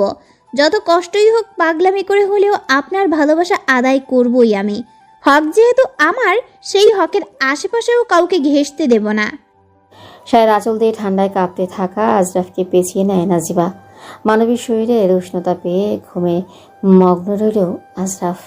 যত কষ্টই হোক পাগলামি করে হলেও আপনার ভালোবাসা আদায় করবই আমি। হক যেহেতু আমার, সেই হকের আশেপাশেও কাউকে ঘেঁষতে দেব না। সায়ের আঁচল দিয়ে ঠান্ডায় কাঁপতে থাকা আজরাফকে পেঁচিয়ে নেয় নাজিবা। মানবীর শরীরের উষ্ণতা পেয়ে ঘুমে মগ্ন রইল আজরাফ।